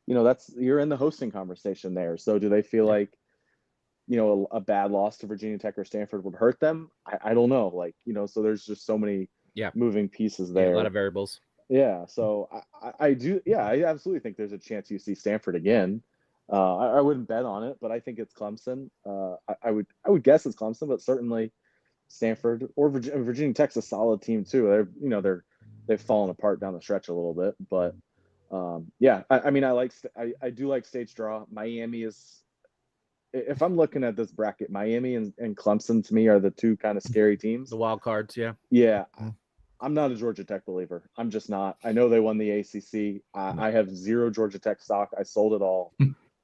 You know, you're in the hosting conversation there. So do they feel like, you know, a bad loss to Virginia Tech or Stanford would hurt them? I don't know. Like, you know, so there's just so many moving pieces there. A lot of variables. Yeah. So I do. Yeah, I absolutely think there's a chance you see Stanford again. I wouldn't bet on it, but I think it's Clemson. I would guess it's Clemson, but certainly Stanford or Virginia Tech's a solid team too. They've fallen apart down the stretch a little bit, but I mean, I do like State's draw. Miami is, if I'm looking at this bracket, Miami and Clemson to me are the 2 kind of scary teams. The wild cards, yeah. Yeah. I'm not a Georgia Tech believer. I'm just not. I know they won the ACC. I have 0 Georgia Tech stock. I sold it all.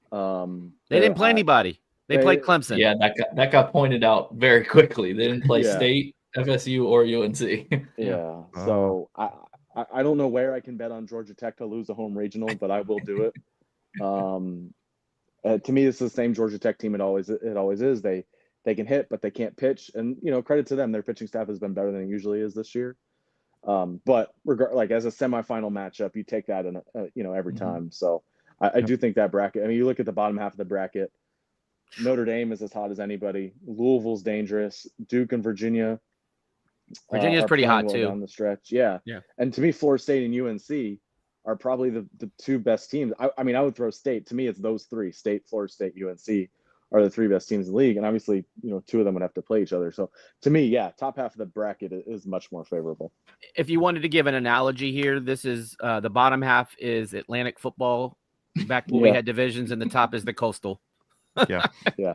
They didn't play anybody. They played Clemson. Yeah, that got pointed out very quickly. They didn't play State, FSU, or UNC. Yeah. So I don't know where I can bet on Georgia Tech to lose a home regional, but I will do it. To me, it's the same Georgia Tech team. It always is. They can hit, but they can't pitch. And, you know, credit to them, their pitching staff has been better than it usually is this year. But like as a semifinal matchup, you take that in every time. So I do think that bracket. I mean, you look at the bottom half of the bracket. Notre Dame is as hot as anybody. Louisville's dangerous. Duke and Virginia. Virginia's pretty hot too down the stretch. Yeah. And to me, Florida State and UNC are probably the 2 best teams. I mean, I would throw State. To me, it's those 3: State, Florida State, UNC are the 3 best teams in the league. And obviously, you know, 2 of them would have to play each other. So to me, top half of the bracket is much more favorable. If you wanted to give an analogy here, this is the bottom half is Atlantic football. Back when we had divisions, and the top is the Coastal. Yeah. Yeah.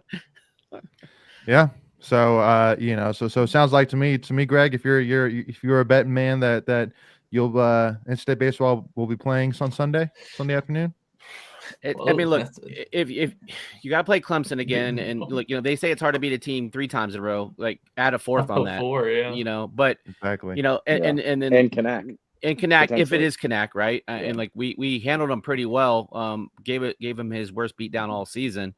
Yeah. So you know, so it sounds like to me, Greg, if you're a betting man, that you'll in-state baseball will be playing on Sunday afternoon. I mean, look, if you got to play Clemson again, and look, you know, they say it's hard to beat a team 3 times in a row. Like, add a 4th on that. 4, yeah. You know, but exactly. You know, and then Kanak. And Kanak, if it is Kanak, right? And like we handled him pretty well. Gave him his worst beatdown all season.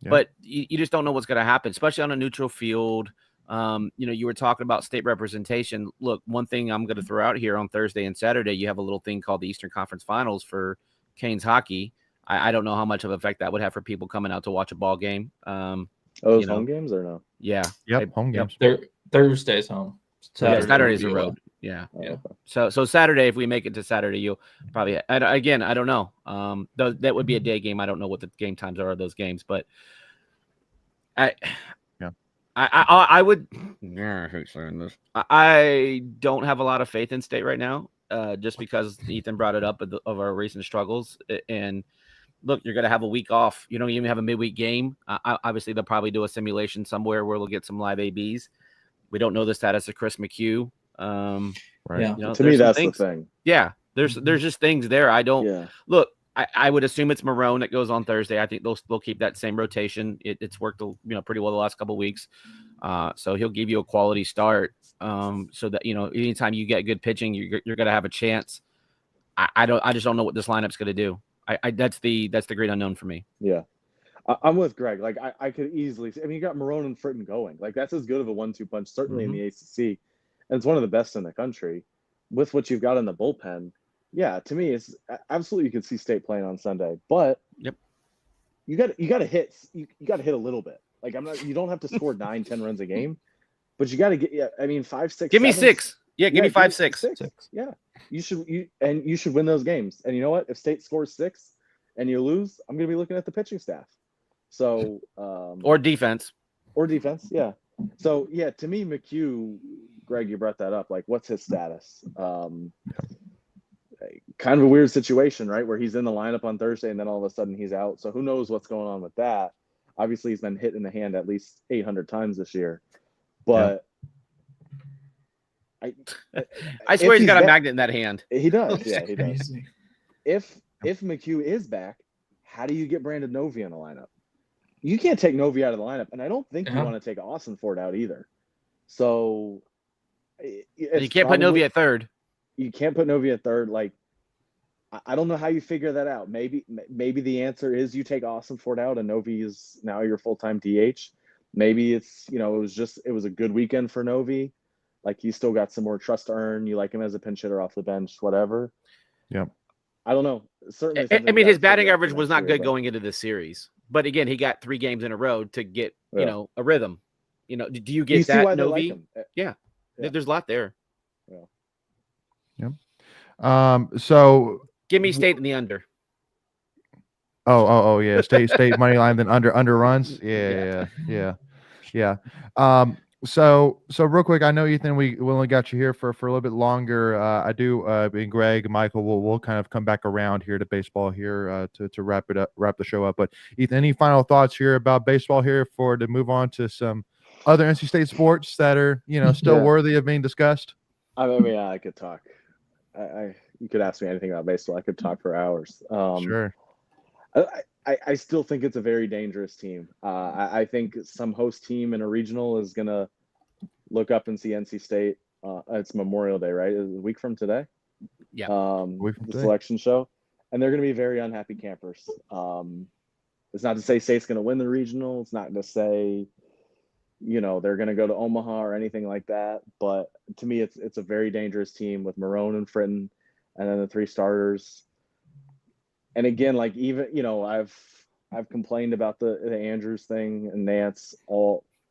Yeah. But you just don't know what's going to happen, especially on a neutral field. You know, you were talking about state representation. Look, one thing I'm going to throw out here on Thursday and Saturday, you have a little thing called the Eastern Conference Finals for Canes hockey. I don't know how much of an effect that would have for people coming out to watch a ball game. Those home games or no? Yeah. Yep. Home games. Thursday's home. Saturday's a road. Yeah. So Saturday, if we make it to Saturday, you'll probably again. I don't know. That would be a day game. I don't know what the game times are of those games, but I would. Yeah, I hate saying this. I don't have a lot of faith in State right now, just because Ethan brought it up of our recent struggles, and look, you're going to have a week off. You don't even have a midweek game. Obviously, they'll probably do a simulation somewhere where we'll get some live ABs. We don't know the status of Chris McHugh. Right. Yeah. You know, To me, there's some that's things. the thing. Yeah, there's just things there. I don't Yeah. look. I would assume it's Marone that goes on Thursday. I think they'll keep that same rotation. It's worked pretty well the last couple of weeks. So he'll give you a quality start. So that anytime you get good pitching, you're going to have a chance. I just don't know what this lineup's going to do. That's the great unknown for me. Yeah. I'm with Greg. Like I could easily see, I mean, you got Marone and Fritton going. Like that's as good of a 1-2 punch, certainly in the ACC. And it's one of the best in the country. With what you've got in the bullpen, yeah, to me, it's absolutely you could see State playing on Sunday. But you got to hit a little bit. Like you don't have to score 9-10 runs a game, but you got to get 5, 6. Give me 7. 6. Yeah, give me 5, 6. 6. Yeah. You should win those games. And you know what? If State scores 6 and you lose, I'm going to be looking at the pitching staff. So or defense. Yeah. So yeah, to me, McHugh, Greg, you brought that up. Like, what's his status? Kind of a weird situation, right? Where he's in the lineup on Thursday and then all of a sudden he's out. So who knows what's going on with that? Obviously, he's been hit in the hand at least 800 times this year. But I swear he's got a magnet in that hand. He does. Yeah, he does. If McHugh is back, how do you get Brandon Novy in the lineup? You can't take Novy out of the lineup, and I don't think you want to take Austin Ford out either. So you can't put Novy at third. You can't put Novy at third. Like, I don't know how you figure that out. Maybe the answer is you take Austin Ford out, and Novy is now your full-time DH. Maybe it's it was a good weekend for Novy. Like, he's still got some more trust to earn. You like him as a pinch hitter off the bench, whatever. Yep. I don't know. Certainly, I mean, his batting average was not good going into this series, but again, he got 3 games in a row to get a rhythm. Do you get that, Novy? Yeah, there's a lot there. Yep. So give me State in the under. Oh yeah, state money line, then under runs. Yeah. So real quick, I know, Ethan, we only got you here for a little bit longer. I do, and Greg, Michael, we'll kind of come back around here to baseball here to wrap the show up. But Ethan, any final thoughts here about baseball here to move on to some other NC State sports that are still worthy of being discussed? I mean, I could talk. You could ask me anything about baseball. I could talk for hours. Sure. I still think it's a very dangerous team. I think some host team in a regional is going to look up and see NC State. It's Memorial Day, right? It's a week from today. Yeah. The selection show. And they're going to be very unhappy campers. It's not to say State's going to win the regional. It's not to say, they're going to go to Omaha or anything like that. But to me, it's a very dangerous team with Marone and Fritton and then the 3 starters. And again, like, even, I've complained about the Andrews thing and Nance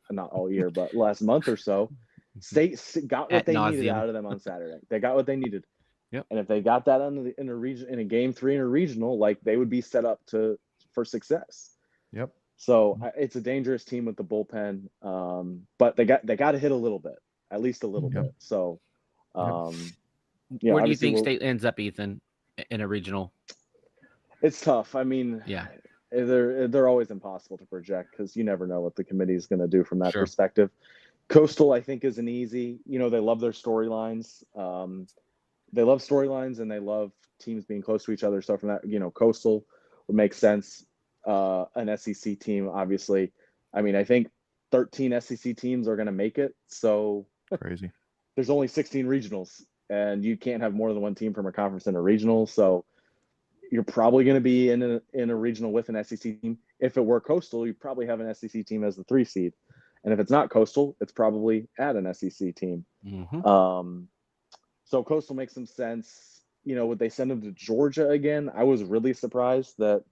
not all year, but last month or so. State got what they needed out of them on Saturday. They got what they needed. Yep. And if they got that in a game 3 in a regional, like, they would be set up for success. Yep. So it's a dangerous team with the bullpen, but they got to hit a little bit, at least a little bit. So, where do you think State ends up, Ethan, in a regional? It's tough. I mean, they're always impossible to project because you never know what the committee is going to do from that perspective. Coastal, I think, is an easy. They love their storylines. They love storylines and they love teams being close to each other. So from that, Coastal would make sense. An SEC team, obviously. I mean, I think 13 SEC teams are going to make it. So crazy. There's only 16 regionals, and you can't have more than one team from a conference in a regional. So you're probably going to be in a regional with an SEC team. If it were Coastal, you probably have an SEC team as the 3 seed. And if it's not Coastal, it's probably at an SEC team. Mm-hmm. So Coastal makes some sense. Would they send them to Georgia again? I was really surprised that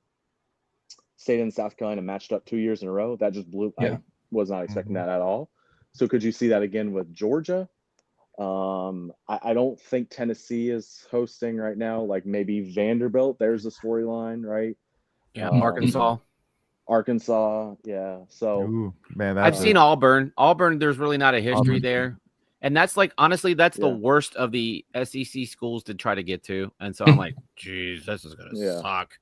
State and South Carolina matched up 2 years in a row. That just blew. Yeah. I was not expecting that at all. So could you see that again with Georgia? I don't think Tennessee is hosting right now. Like, maybe Vanderbilt. There's a storyline, right? Yeah, Arkansas. Yeah. So, ooh, man, I've seen Auburn. There's really not a history there. And that's, like, honestly, that's the worst of the SEC schools to try to get to. And so I'm like, geez, this is going to suck.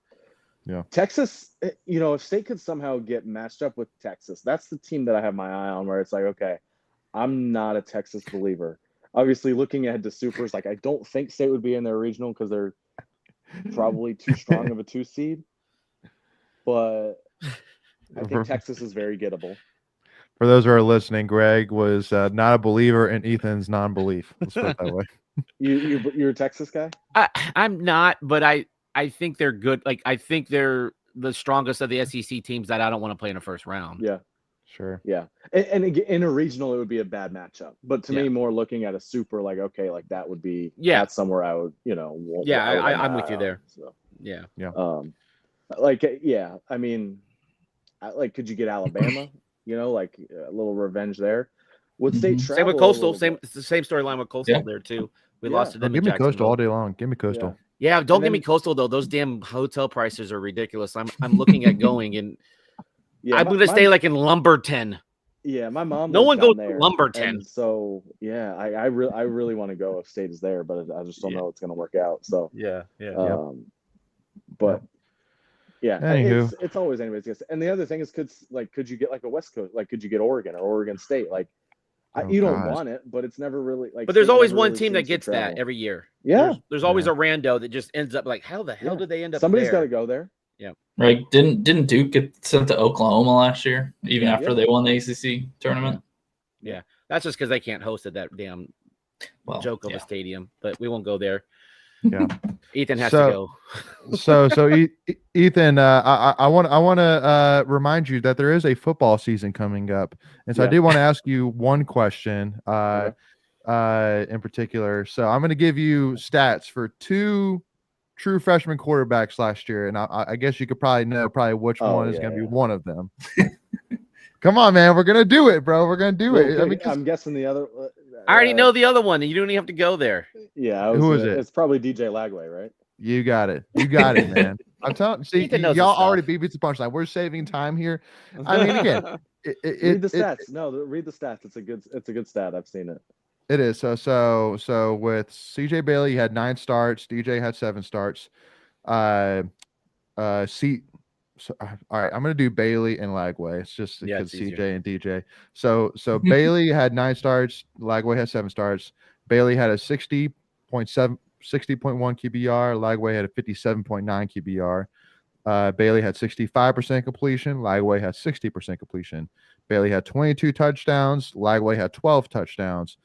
Texas, if State could somehow get matched up with Texas, that's the team that I have my eye on, where it's like, okay, I'm not a Texas believer. Obviously, looking ahead to Supers, like I don't think State would be in their regional because they're probably too strong of a 2 seed. But I think Texas is very gettable. For those who are listening, Greg was not a believer in Ethan's non-belief. Let's put it that way. You're a Texas guy? I'm not, but I think they're good. Like I think they're the strongest of the SEC teams that I don't want to play in the first round. Yeah. Sure. Yeah. And in a regional, it would be a bad matchup. But to me, more looking at a super, like, okay, like that would be, that's somewhere I would, I'm with you there. So. Yeah. I mean, could you get Alabama? Like a little revenge there. Would State travel? Same with Coastal. It's the same storyline with Coastal there too. We lost to them. Give me Coastal all day long. Give me Coastal. Yeah, don't give me Coastal though. Those damn hotel prices are ridiculous. I'm looking at going, and I'm going to stay like in Lumberton. Yeah, my mom. No one goes there, to Lumberton. So I really want to go if State is there, but I just don't know it's going to work out. So but. Yeah, it's always anybody's guess. And the other thing is, could you get like a West Coast? Like, could you get Oregon or Oregon State? Like, you don't want it, but it's never really like. But there's always one team that gets that every year. Yeah, there's always a rando that just ends up like, how the hell did they end up? Somebody's got to go there. Yeah, right. Didn't Duke get sent to Oklahoma last year, even after they won the ACC tournament? Yeah, that's just because they can't host at that damn joke of a stadium. But we won't go there. Yeah, Ethan has to go. so Ethan, I want to remind you that there is a football season coming up, and so I did want to ask you one question, in particular. So I'm going to give you stats for 2 true freshman quarterbacks last year, and I guess you could probably know which one is going to be one of them. Come on, man, we're gonna do it, bro. We're gonna do it. I mean, I'm guessing the other. I already know the other one, and you don't even have to go there. Yeah, who is it? It's probably DJ Lagway, right? You got it. You got it, man. I'm telling. See, y'all already beat me to the punchline. We're saving time here. I mean, again, read the stats. Read the stats. It's a good stat. I've seen it. It is. So with CJ Bailey, he had 9 starts. DJ had 7 starts. So, all right, I'm gonna do Bailey and Lagway. It's just because CJ and DJ. So Bailey had 9 starts. Lagway had 7 starts. Bailey had a 60.1 QBR. Lagway had a 57.9 QBR. Bailey had 65% completion. Lagway had 60% completion. Bailey had 22 touchdowns. Lagway had 12 touchdowns.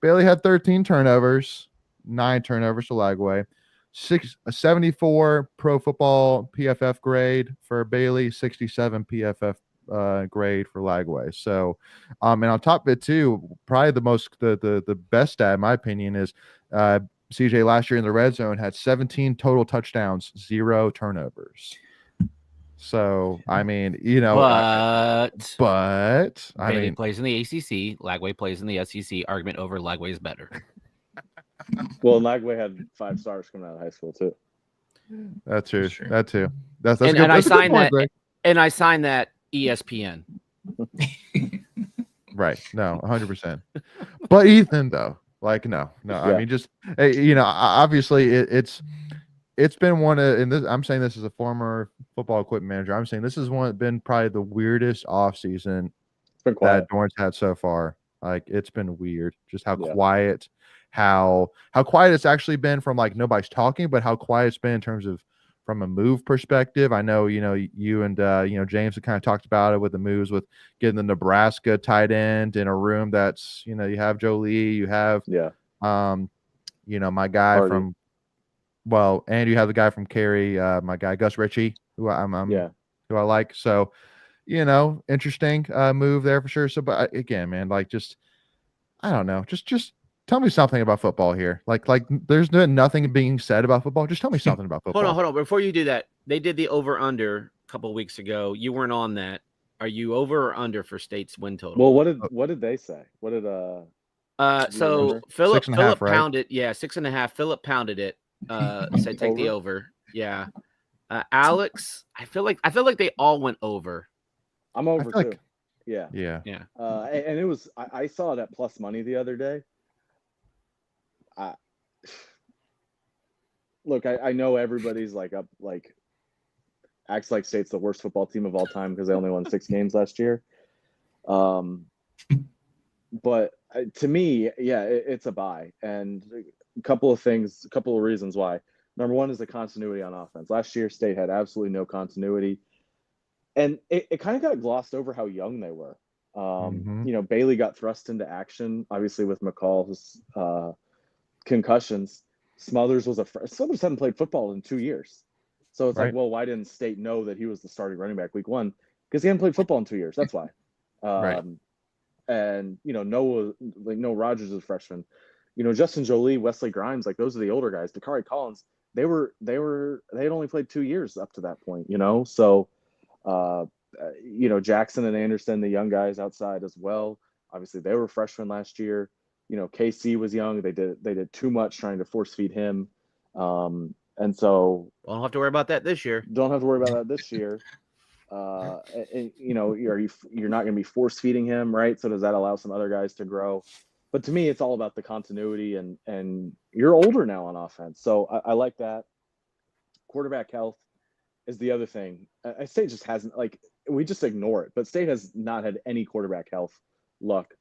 Bailey had 13 turnovers, 9 turnovers to Lagway. 74 Pro Football PFF grade for Bailey, 67 PFF grade for Lagway. So, and on top of it too, probably the best stat in my opinion is CJ last year in the red zone had 17 total touchdowns, 0 turnovers. So I mean, but Bailey plays in the ACC, Lagway plays in the SEC. Argument over, Lagway is better. Well, Lagway had 5 stars coming out of high school too. That's true. Sure. That too. That's and, good. And I signed that. Greg. And I signed that ESPN. Right. No, 100%. But Ethan, though, no. Yeah. I mean, just obviously it's been one of, and this, I'm saying this as a former football equipment manager. I'm saying this has been probably the weirdest offseason that Dorn's had so far. Like, it's been weird, just how quiet. How quiet it's actually been from nobody's talking, but how quiet it's been in terms of from a move perspective. I know you and James have kind of talked about it with the moves with getting the Nebraska tight end in a room that's you have Jolie, you have my guy Hardy. And you have the guy from Cary, my guy Gus Ritchie, who who I like. So interesting move there for sure. So, but again, man, I don't know, just tell me something about football here. There's nothing being said about football. Just tell me something about football. Hold on. Before you do that, they did the over/under a couple of weeks ago. You weren't on that. Are you over or under for State's win total? Well, what did they say? What did so Philip 6.5, right? pounded 6.5. Philip pounded it. Said take the over. Yeah. Alex, I feel like they all went over. I'm over too. Yeah. And it was I saw it at plus money the other day. Look, I know everybody's up acts like State's the worst football team of all time because they only won 6 games last year. But to me, yeah, it's a bye. And a couple of reasons why. Number one is the continuity on offense. Last year, State had absolutely no continuity. And it kind of got glossed over how young they were. Bailey got thrust into action, obviously with McCall's concussions. Smothers hadn't played football in 2 years. So it's like, well, why didn't State know that he was the starting running back week 1? Because he hadn't played football in 2 years. That's why. And Noah Rogers is a freshman. Justin Jolie, Wesley Grimes, like those are the older guys. Dakari Collins, they had only played 2 years up to that point. So Jackson and Anderson, the young guys outside as well. Obviously, they were freshmen last year. KC was young. They did too much trying to force feed him. And so don't have to worry about that this year. Don't have to worry about that this year. You're not going to be force feeding him, right? So does that allow some other guys to grow? But to me, it's all about the continuity, and you're older now on offense. So I like that. Quarterback health is the other thing. State just hasn't, we just ignore it, but State has not had any quarterback health luck.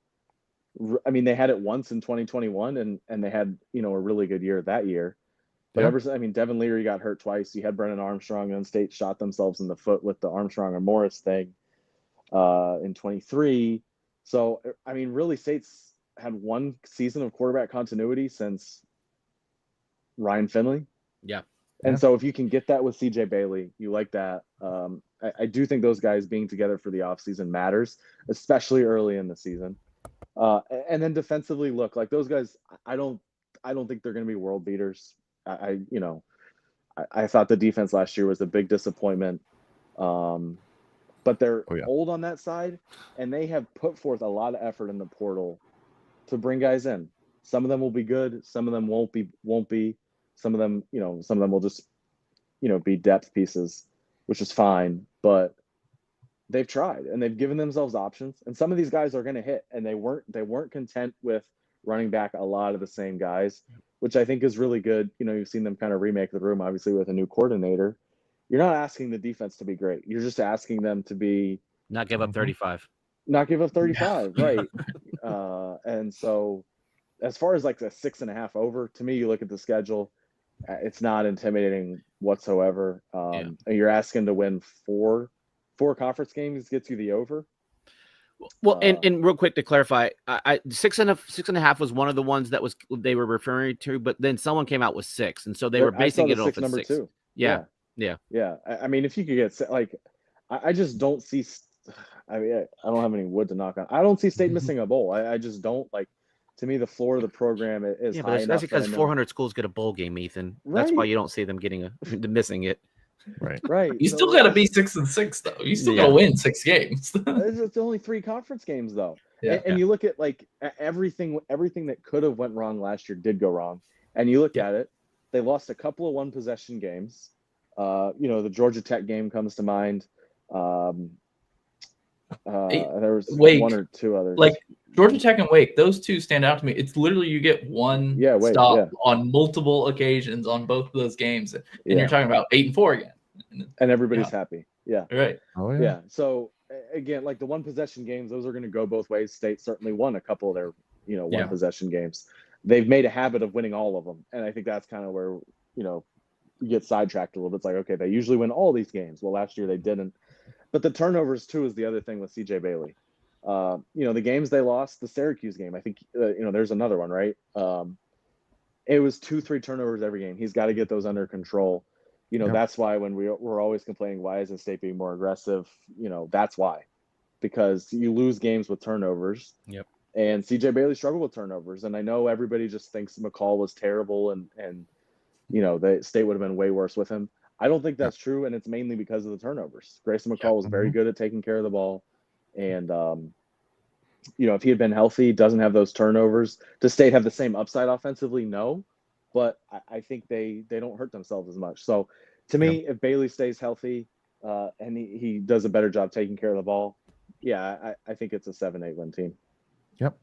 I mean, they had it once in 2021 and they had, a really good year that year. But Devin Leary got hurt twice. You had Brennan Armstrong, and State shot themselves in the foot with the Armstrong and Morris thing in 23. So, really State's had one season of quarterback continuity since Ryan Finley. Yeah. And so if you can get that with CJ Bailey, you like that. I do think those guys being together for the offseason matters, especially early in the season. And then defensively, look, like those guys, I don't think they're going to be world beaters. I thought the defense last year was a big disappointment. But they're old on that side, and they have put forth a lot of effort in the portal to bring guys in. Some of them will be good. Some of them won't be. Some of them will just, be depth pieces, which is fine. But they've tried and they've given themselves options. And some of these guys are going to hit, and they weren't content with running back a lot of the same guys, which I think is really good. You've seen them kind of remake the room, obviously, with a new coordinator. You're not asking the defense to be great. You're just asking them to be not give up 35. Not give up 35, right? And so, as far as like the 6.5 over, to me, you look at the schedule, it's not intimidating whatsoever. You're asking to win four conference games gets you the over. Well, and real quick to clarify, I 6.5 was one of the ones that they were referring to, but then someone came out with 6, and so they were basing it off of 6. 2. Yeah. I mean, if you could get I just don't see. I don't have any wood to knock on. I don't see State missing a bowl. I just don't like. To me, the floor of the program is high enough. That's because 400 schools get a bowl game, Ethan. Right. That's why you don't see them missing it. Right. You still got to be 6-6 though. You still got to win 6 games. It's only 3 conference games though. And you look at everything that could have went wrong last year did go wrong. And you look at it, they lost a couple of 1-possession games. The Georgia Tech game comes to mind. There was Wake, 1 or 2 others. Like Georgia Tech and Wake, those two stand out to me. It's literally you get one stop on multiple occasions on both of those games, and you're talking about 8-4 again. And everybody's happy. Yeah. Right. Oh, yeah. So again, like the 1-possession games, those are going to go both ways. State certainly won a couple of their, 1-possession games. They've made a habit of winning all of them. And I think that's kind of where, you get sidetracked a little bit. It's like, okay, they usually win all these games. Well, last year they didn't. But the turnovers too is the other thing with CJ Bailey. The games they lost, the Syracuse game, I think, there's another one, right? It was 2-3 turnovers every game. He's got to get those under control. That's why when we're always complaining, why isn't State being more aggressive? That's why, because you lose games with turnovers. Yep. And CJ Bailey struggled with turnovers. And I know everybody just thinks McCall was terrible and the State would have been way worse with him. I don't think that's true. And it's mainly because of the turnovers. Grayson McCall was very good at taking care of the ball. And, if he had been healthy, doesn't have those turnovers, does State have the same upside offensively? No. But I think they don't hurt themselves as much. So to me, if Bailey stays healthy and he does a better job taking care of the ball, I think it's a 7-8 win team. Yep.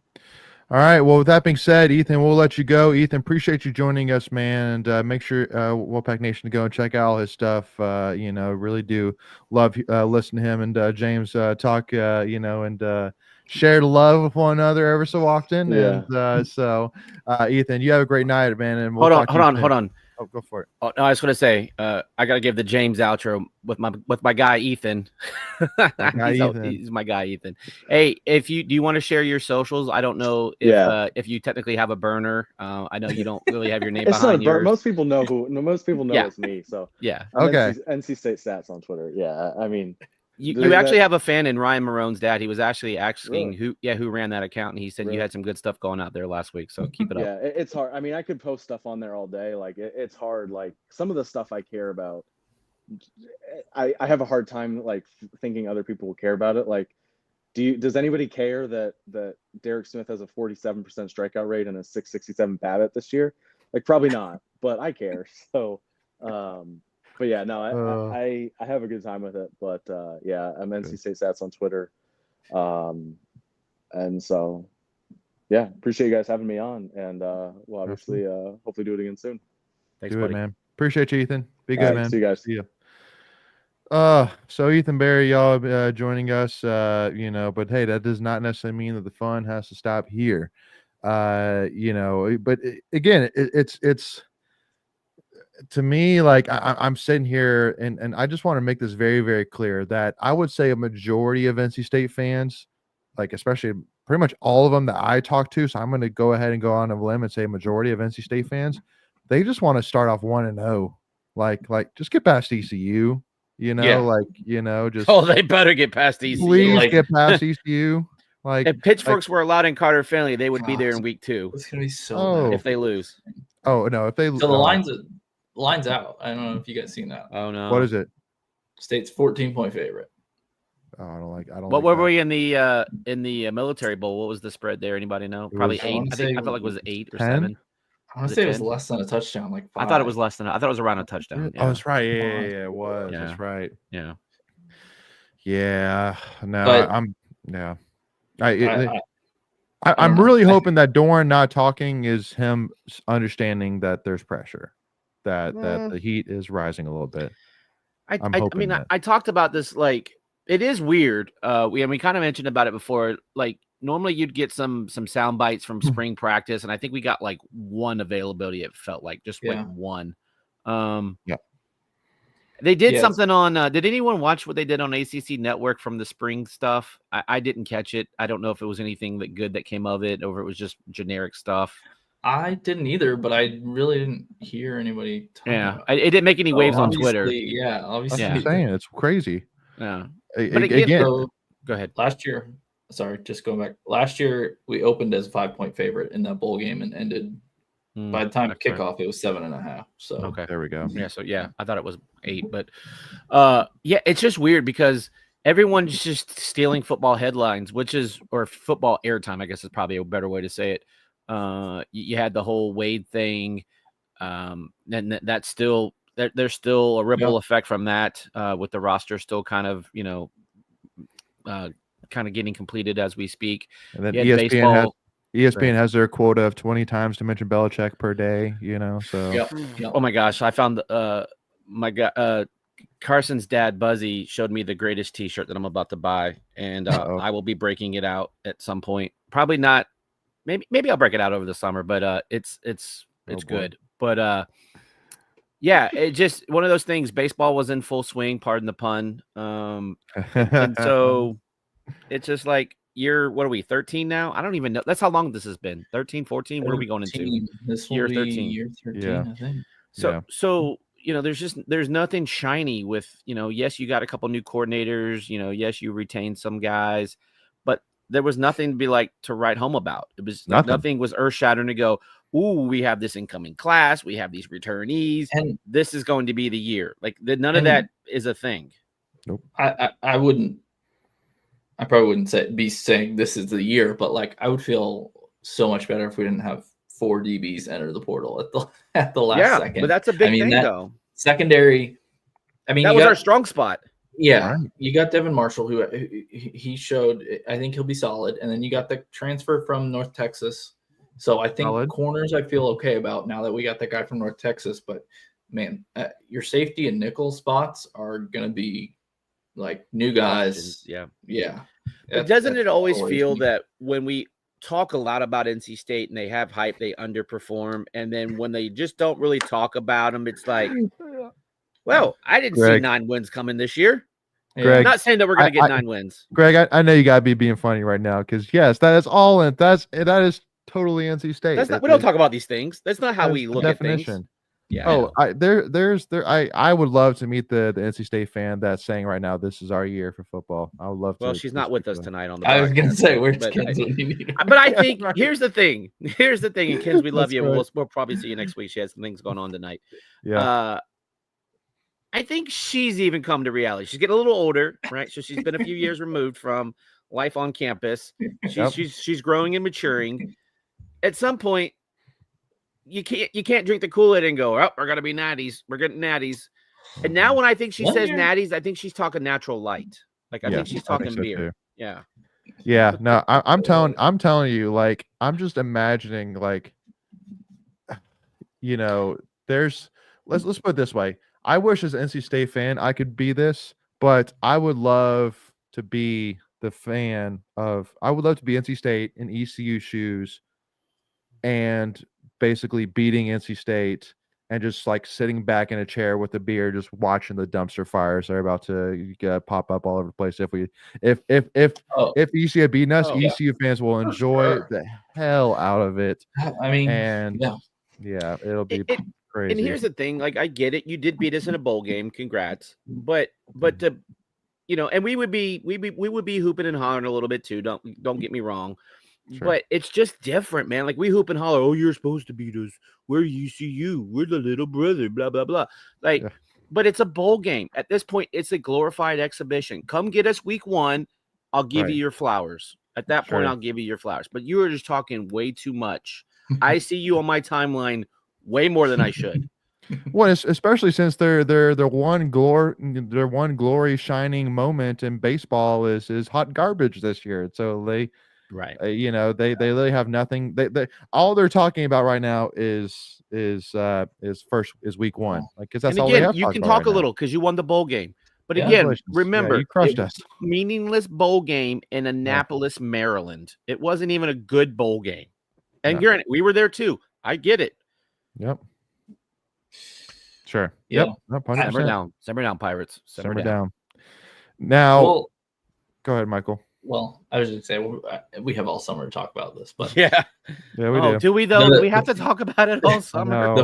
All right. Well, with that being said, Ethan, we'll let you go. Ethan, appreciate you joining us, man. And make sure Wolfpack Nation to go and check out all his stuff. Really do love listening to him and James talk, and share the love with one another ever so often. Yeah. And Ethan, you have a great night, man. And we'll Hold on. Oh, go for it. Oh, no, I was going to say, I got to give the James outro with my guy Ethan. He's my guy Ethan. Hey, do you want to share your socials? I don't know if you technically have a burner. I know you don't really have your name It's behind not a burner. yours. Most people know it's me. So yeah. Okay. NC State Stats on Twitter. Yeah, I mean. You actually have a fan in Ryan Marone's dad. He was actually asking Really? who ran that account, and he said you had some good stuff going out there last week. So keep it up. Yeah, it's hard. I mean, I could post stuff on there all day. Like it's hard. Like some of the stuff I care about, I have a hard time like thinking other people will care about it. Like, does anybody care that Derek Smith has a 47% strikeout rate and a 667 BABIP this year? Like probably not, but I care. So, but yeah, no, I have a good time with it. But yeah, I'm NC State Stats on Twitter, and so yeah, appreciate you guys having me on, and we'll obviously hopefully do it again soon. Thanks, do buddy. it, man. Appreciate you, Ethan. Be All good, right, man. see you guys. See ya. So Ethan Berry, y'all joining us, but hey, that does not necessarily mean that the fun has to stop here. But again, it's to me, like I'm sitting here and I just want to make this very, very clear that I would say a majority of NC State fans, like especially pretty much all of them that I talk to. So I'm going to go ahead and go on a limb and say a majority of NC State fans, they just want to start off 1-0. Like just get past ECU, just they better get past ECU. Please get past ECU. Like if Pitchforks were allowed in Carter Finley, they would be there in week 2. It's gonna be so bad if they lose. Oh no, if they so the line's out. I don't know if you guys seen that. Oh no. What is it? State's 14-point favorite. Oh, I don't like. What were we in the military bowl? What was the spread there? Anybody know? Probably 8. I felt like it was 8 or 7. I want to say it was less than a touchdown. Like 5. I thought it was less than. I thought it was around a touchdown. Yeah. Oh, that's right. Yeah, it was. Yeah. That's right. Yeah. Yeah. No, But, I'm. Yeah. I'm really hoping that Doran not talking is him understanding that there's pressure, that the heat is rising a little bit. I talked about this. Like, it is weird. We kind of mentioned about it before. Like, normally you'd get some sound bites from spring practice, and I think we got like one availability. It felt like just like one. Yeah. They did something on. Did anyone watch what they did on ACC Network from the spring stuff? I didn't catch it. I don't know if it was anything that came of it, or if it was just generic stuff. I didn't either, but I really didn't hear anybody talking about it. It didn't make any waves on Twitter. Yeah, obviously. That's what I'm saying. It's crazy. Yeah. But again, go ahead. Last year, just going back. Last year, we opened as a 5-point favorite in that bowl game and ended. By the time of kickoff, it was 7.5. So okay, there we go. Yeah, so I thought it was 8, but it's just weird because everyone's just stealing football headlines, or football airtime, I guess is probably a better way to say it. You had the whole Wade thing, and that's still there's still a ripple effect from that, with the roster still kind of getting completed as we speak. And then ESPN has their quota of 20 times to mention Belichick per day, so. Yep. Oh my gosh. I found my guy, Carson's dad, Buzzy, showed me the greatest t-shirt that I'm about to buy. And I will be breaking it out at some point. Probably not. Maybe I'll break it out over the summer, but it's good. But it's just one of those things. Baseball was in full swing, pardon the pun. And so it's just like, what are we, 13 now? I don't even know. That's how long this has been. 13, 14? What are we going into? This will year be 13. Year 13, yeah. I think. So there's nothing shiny with, yes, you got a couple new coordinators, yes, you retained some guys, but there was nothing to be like to write home about. It was nothing was earth shattering to go, ooh, we have this incoming class, we have these returnees, and this is going to be the year. Like none of that is a thing. Nope. I probably wouldn't be saying this is the year, but like I would feel so much better if we didn't have 4 DBs enter the portal at the last second. But that's a big thing, though. Secondary. I mean, that was our strong spot. Yeah, Right. you got Devin Marshall, who he showed. I think he'll be solid, and then you got the transfer from North Texas. So I think Solid. corners I feel okay about now that we got that guy from North Texas. But man, your safety and nickel spots are gonna be like new guys. Yeah. Yeah. But doesn't it always worries feel me. that when we talk a lot about NC State and they have hype, they underperform, and then when they just don't really talk about them, it's like, well, I didn't see Greg. 9 wins coming this year. Greg, I'm not saying that we're going to get 9 wins. Greg, I know you gotta be being funny right now because yes, that is all in. That is totally NC State. That's not, we don't talk about these things. That's not how That we is the look at things. definition. Yeah. Oh, I would love to meet the NC State fan that's saying right now this is our year for football. I would love to. Well, she's not with us tonight on the. I was gonna podcast, say where's but Ken's when you need him? But I think here's the thing. Here's the thing, and Kens, we love That's you. right. We'll probably see you next week. She has some things going on tonight. Yeah. I think she's even come to reality. She's getting a little older, right? So she's been a few years removed from life on campus. She's growing and maturing. At some point, you can't drink the Kool-Aid and go, oh, we're gonna be natties. We're getting natties. And now when I think she says natties, I think she's talking natural light. Like I think she's talking so beer. too. Yeah. Yeah. No, I'm telling you, like, I'm just imagining, like, you know, let's put it this way. I wish as an NC State fan I could be this, but I would love to be the fan of. I would love to be NC State in ECU shoes, and basically beating NC State and just like sitting back in a chair with a beer, just watching the dumpster fires that are about to pop up all over the place. If ECU had beaten us, ECU fans will enjoy the hell out of it. I mean, and yeah, it'll be crazy. And here's the thing, like I get it, you did beat us in a bowl game, congrats. But to, you know, and we would be hooping and hollering a little bit too. Don't get me wrong. Sure. But it's just different, man. Like we hoop and holler, oh, you're supposed to beat us. We're ECU. We're the little brother, blah, blah, blah. Like, but it's a bowl game. At this point, it's a glorified exhibition. Come get us week 1. I'll give you your flowers. At that point, I'll give you your flowers. But you were just talking way too much. I see you on my timeline way more than I should. Well, especially since their one glory shining moment in baseball is hot garbage this year. So they you know, they really have nothing. They all they're talking about right now is week 1. Like, because that's all they have. You can talk a little because you won the bowl game. But again, remember, you crushed us. Meaningless bowl game in Annapolis, Maryland. It wasn't even a good bowl game. And granted, we were there too. I get it. Yep. Sure. Yeah. Yep. Simmer down, Pirates. Simmer down. Now, go ahead, Michael. Well, I was just saying we have all summer to talk about this, but yeah, we do. Do we though? Do we have to talk about it all summer? No.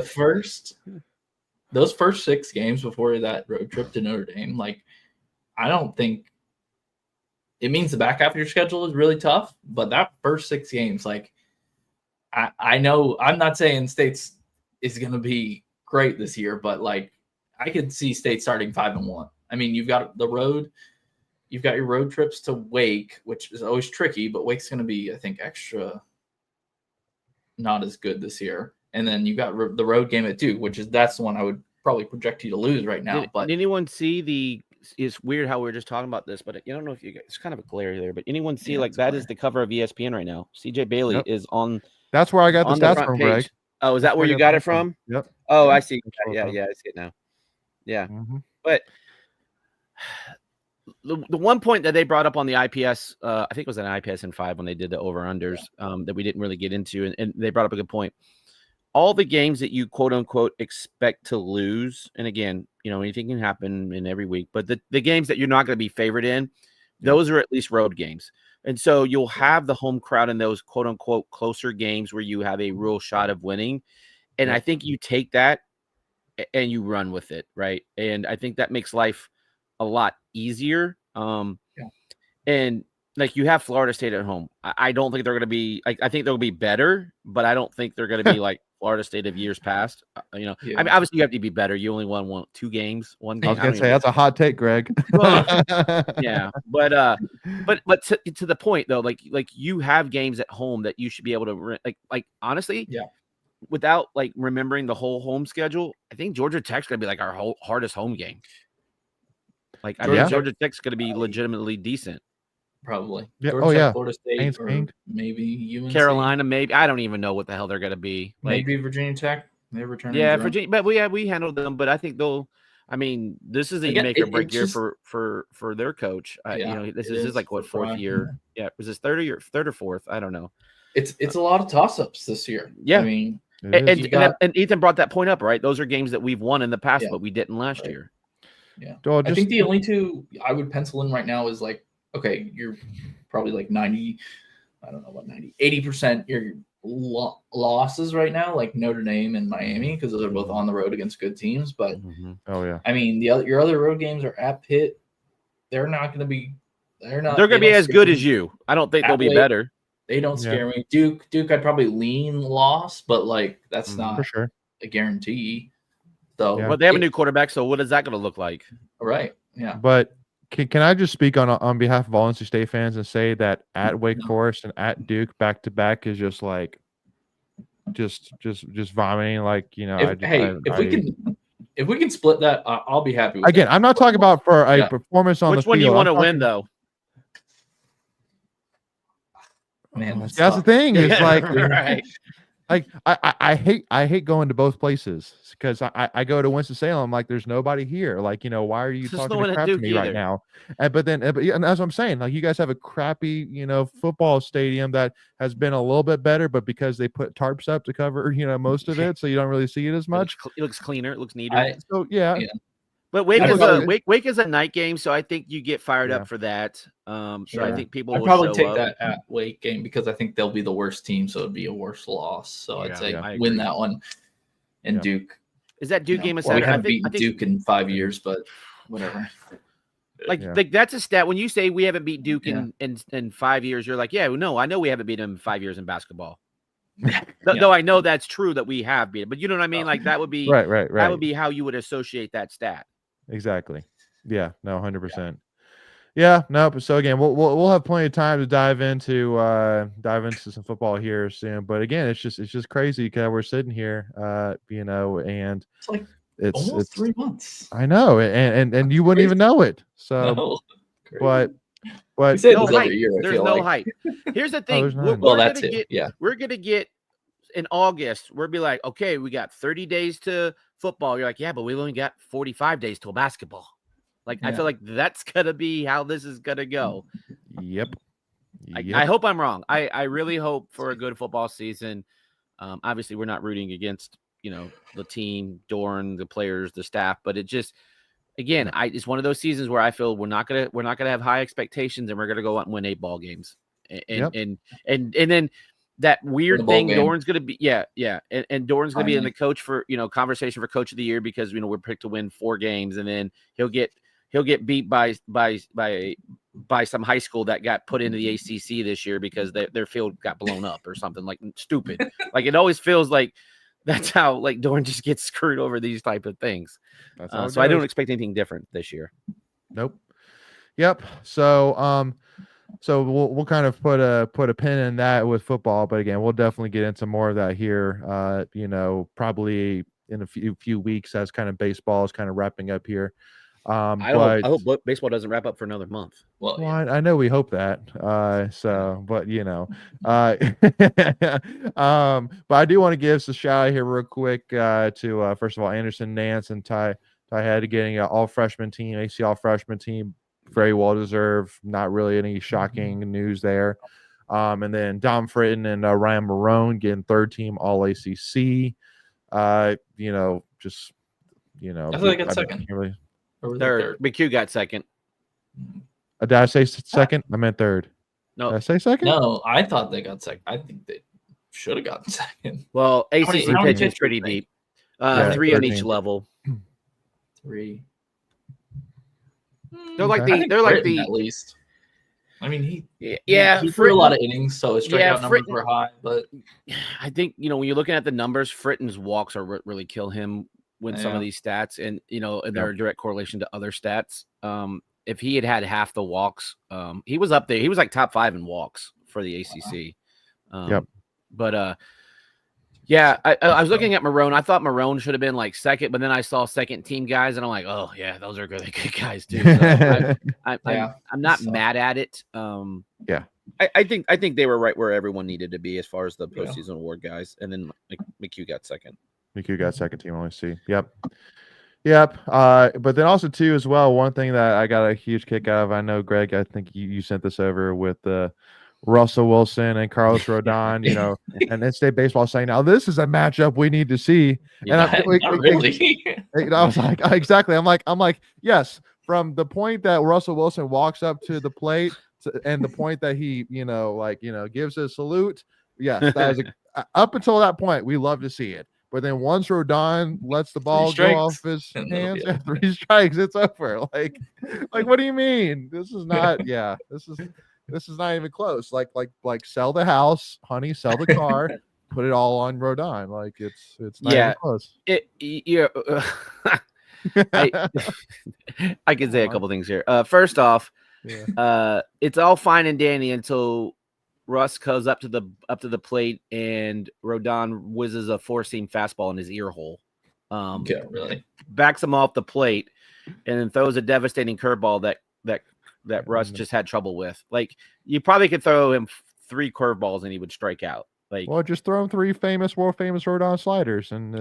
Those first 6 games before that road trip to Notre Dame, like, I don't think it means the back half of your schedule is really tough, but that first 6 games, like, I know I'm not saying State's is going to be great this year, but like I could see State starting 5-1. I mean, you've got your road trips to Wake, which is always tricky, but Wake's going to be, I think, extra not as good this year. And then you got the road game at Duke, that's the one I would probably project you to lose right now. But did anyone see it's weird how we were just talking about this, but you don't know if you guys, it's kind of a glare there, but anyone see that is the cover of ESPN right now. CJ Bailey is on. That's where I got the stats from, Greg. Oh, is that where you got it from? Yep. Oh, I see. Yeah, I see it now. Yeah. Mm-hmm. But the one point that they brought up on the IPS, I think it was an IPS in 5 when they did the over-unders that we didn't really get into, and they brought up a good point. All the games that you quote-unquote expect to lose, and again, you know, anything can happen in every week, but the games that you're not going to be favored in, those are at least road games. And so you'll have the home crowd in those quote-unquote closer games where you have a real shot of winning. And I think you take that and you run with it, right? And I think that makes life a lot easier. And like you have Florida State at home. I don't think they're going to be – I think they'll be better, but I don't think they're going to be like Florida State of years past. I mean, obviously you have to be better. You only won 2 games, 1 game. I was going to say that's a hot take, Greg. Yeah, but to the point though, like you have games at home that you should be able to like honestly, without like remembering the whole home schedule, I think Georgia Tech's going to be like our hardest home game. Like I Georgia think Tech- Georgia Tech's going to be legitimately decent. Probably. Yeah. Georgia Oh, Tech, yeah. Florida State, Haynes or King. maybe UNC. Carolina, maybe. I don't even know what the hell they're going to be. Like, Maybe Virginia Tech. They return. yeah, Virginia, but we handled them. But I think they'll. I mean, this is a Again, make or break it's year just- for their coach. Yeah, this it is is like what, for fourth Brian. year? Yeah, was this third or fourth? I don't know. It's a lot of toss-ups this year. Yeah. I mean, It is. And Ethan brought that point up, right? Those are games that we've won in the past, Yeah. but we didn't last Right. year. yeah. Well, I think the only two I would pencil in right now is like, okay, you're probably like 90, I don't know what 90, 80% your losses right now, like Notre Dame and Miami, because those are both on the road against good teams. But Oh yeah. I mean, your other road games are at Pitt. They're not going to be. They're not. They're going to they be don't as scare good me. as you. I don't think they'll be Wait. better. They don't Yeah. scare me. Duke, I'd probably lean loss, but like that's For not For sure. a guarantee. So, Yeah. But they have a new quarterback, so what is that going to look like? right? Yeah. But can I just speak on behalf of all NC State fans and say that at Wake No. Forest and at Duke back to back is just like just vomiting, like, you know. If we can split that, I'll be happy with Again, that. I'm not talking about for a Yeah. performance on Which the one field. do you want to I'm win, talking- though? Man, That's tough. the thing. It's like, right. like I hate going to both places because I go to Winston-Salem, like there's nobody here. Like, you know, why are you There's talking no one to at crap to Duke me right either. now? And as I'm saying, like, you guys have a crappy, you know, football stadium that has been a little bit better, but because they put tarps up to cover, you know, most of it, so you don't really see it as much. It looks cleaner. It looks neater. So yeah. But Wake I'd is probably- Wake is a night game, so I think you get fired Yeah. up for that. So Sure. I think people I'd will probably show take up. that at Wake game because I think they'll be the worst team, so it'd be a worse loss. So I'd Yeah, say I win agree. that one. And Yeah. Duke. Is that Duke game a Well, we Saturday? I haven't think beaten Duke in 5 years, but whatever. like Yeah. like that's a stat. When you say we haven't beat Duke Yeah. in 5 years, you're like, yeah, no, I know we haven't beat them in 5 years in basketball. Yeah. Though I know that's true that we have beat it, but you know what I mean? Like that would be Right. that would be how you would associate that stat. Exactly. Yeah. No. 100%. Yeah. No. But so again, we'll have plenty of time to dive into some football here soon. But again, it's just crazy because we're sitting here, you know, and It's like it's almost 3 months. I know, and you wouldn't crazy. even know it. So, No. but we say No this hype. every year. I There's feel no like. hype. Here's the thing. there's we're none. Well, gonna that's it. get Yeah. we're gonna get in August. We'll be like, okay, we got 30 days to football. You're like, yeah, but we've only got 45 days till basketball. Like, I Yeah. feel like that's gonna be how this is gonna go. Yep. I hope I'm wrong. I really hope for a good football season. Obviously, we're not rooting against, you know, the team, Dorn, the players, the staff, but it just, again, it's one of those seasons where I feel we're not gonna have high expectations, and we're gonna go out and win 8 ball games, and then that weird ball thing, game. Dorn's gonna be and Dorn's gonna be in the coach for, you know, conversation for coach of the year because, you know, we're picked to win 4 games, and then he'll get beat by some high school that got put into the ACC this year because their field got blown up or something like stupid. Like, it always feels like that's how, like, Dorn just gets screwed over these type of things. That's how it So I don't goes. expect anything different this year. Nope. Yep. So so we'll kind of put a pin in that with football, but again, we'll definitely get into more of that here. You know, probably in a few weeks as kind of baseball is kind of wrapping up here. I hope baseball doesn't wrap up for another month. Well, Well, I know we hope that. But you know, but I do want to give a shout out here real quick to first of all Anderson, Nance, and Ty Head getting an all freshman team, AC all freshman team, very well deserved. Not really any shocking news there. And then Dom Fritton and Ryan Marone getting third team all ACC. You know, just you know, I thought they got second. Really, or was it Third. McHugh got second. did I say second? I meant third. No. Did I say second? No, I thought they got second. I think they should have gotten second. Well, ACC many pitching is pitchers pretty they- deep. Yeah, 3 on 13. each level. 3. They're like Okay. they're like Britton, the at least. I mean, he yeah. threw a lot Fritton- of innings, so his strikeout Yeah, numbers Fritton- were high. But I think, you know, when you're looking at the numbers, Fritton's walks are really kill him with some of Yeah. these stats, and you know, and they're a direct correlation to other stats. If he had half the walks, he was up there. He was like top 5 in walks for the ACC. Yep. But Yeah, I was looking at Marone. I thought Marone should have been like second, but then I saw second team guys, and I'm like, oh yeah, those are really good guys too. So I'm not mad at it. Yeah. I think they were right where everyone needed to be as far as the postseason award guys, and then McHugh got second. McHugh got second team only C. Yep. But then also too as well, one thing that I got a huge kick out of, I know Greg, I think you sent this over with Russell Wilson and Carlos Rodon, you know, and NCAA baseball saying, now this is a matchup we need to see. And Not really. I was like, exactly. I'm like, yes, from the point that Russell Wilson walks up to the plate and the point that he, gives a salute. Yes, that is up until that point, we love to see it. But then once Rodon lets the ball go off his hands, 3 strikes, it's over. Like, what do you mean? This is not. Yeah, this is not even close. Like, sell the house, honey, sell the car, put it all on Rodon. Like, it's not even close. I can say a couple things here. First off, it's all fine and dandy until Russ goes up to the plate and Rodon whizzes a 4-seam fastball in his ear hole. Really backs him off the plate and then throws a devastating curveball that Russ just had trouble with. Like, you probably could throw him 3 curveballs and he would strike out. Like, well, just throw him 3 world famous Rodon sliders and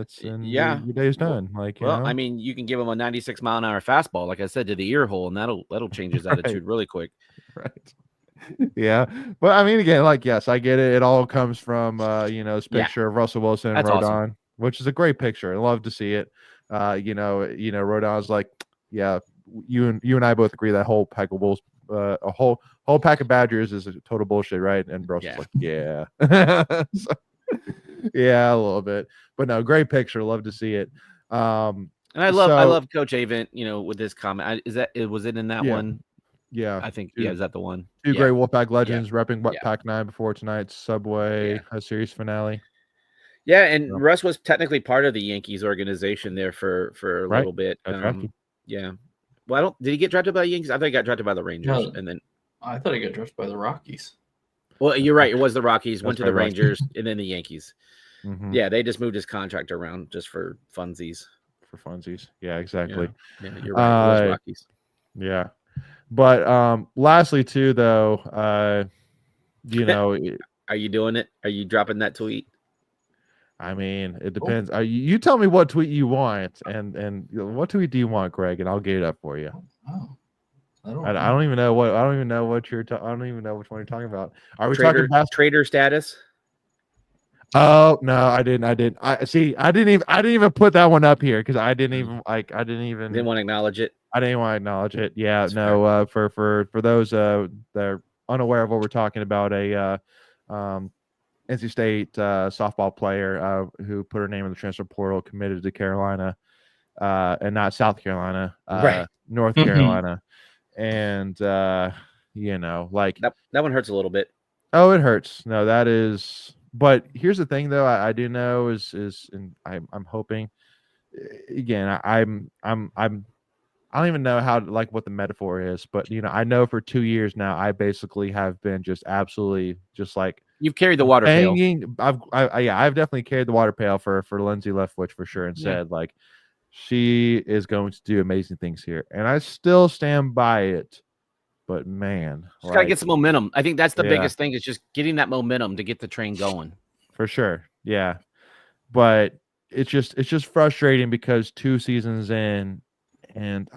your day's done. I mean, you can give him a 96 mile an hour fastball, like I said, to the ear hole, and that'll change his attitude really quick. Right. Yeah, but I mean, again, yes, I get it. It all comes from this picture of Russell Wilson and Rodon, awesome. Which is a great picture. I love to see it. Rodon's like, yeah, you and I both agree that whole pack of Bulls, a whole pack of Badgers is a total bullshit, right? And Russell's like, yeah, so, yeah, a little bit, but no, great picture. Love to see it. And I love Coach Avent, with this comment. Was it in that one? Yeah, I think. Is that the one? 2 great Wolfpack legends repping Pac 9 before tonight's Subway series finale. Yeah, and Russ was technically part of the Yankees organization there for a little bit. Yeah. Well, did he get drafted by the Yankees? I thought he got drafted by the Rangers, and then I thought he got drafted by the Rockies. Well, you're right. It was the Rockies, went to the Rangers, and then the Yankees. Mm-hmm. Yeah, they just moved his contract around just for funsies. Yeah, exactly. Yeah, you're right. It was Rockies. Yeah. But lastly too, though, are you doing it? Are you dropping that tweet? I mean, it depends. You tell me what tweet you want, and what tweet do you want, Greg, and I'll get it up for you. Oh, I don't even know what. I don't even know what you're. I don't even know which one you're talking about. Are we talking about trader status? Oh no, I didn't. I didn't even put that one up here because I didn't even didn't want to acknowledge it. I didn't want to acknowledge it. Yeah, that's no. For those that are unaware of what we're talking about, a NC State softball player who put her name in the transfer portal, committed to Carolina, and not South Carolina, North Carolina, and that one hurts a little bit. Oh, it hurts. No, that is. But here's the thing, though. I do know is, and I'm hoping. Again, I don't even know how what the metaphor is, but I know for 2 years now I basically have been just absolutely just you've carried the water pail. I've definitely carried the water pail for Lindsay Leftwich for sure, and said she is going to do amazing things here, and I still stand by it. But man, just gotta get some momentum. I think that's the biggest thing is just getting that momentum to get the train going. For sure, yeah. But it's just frustrating because 2 seasons in, and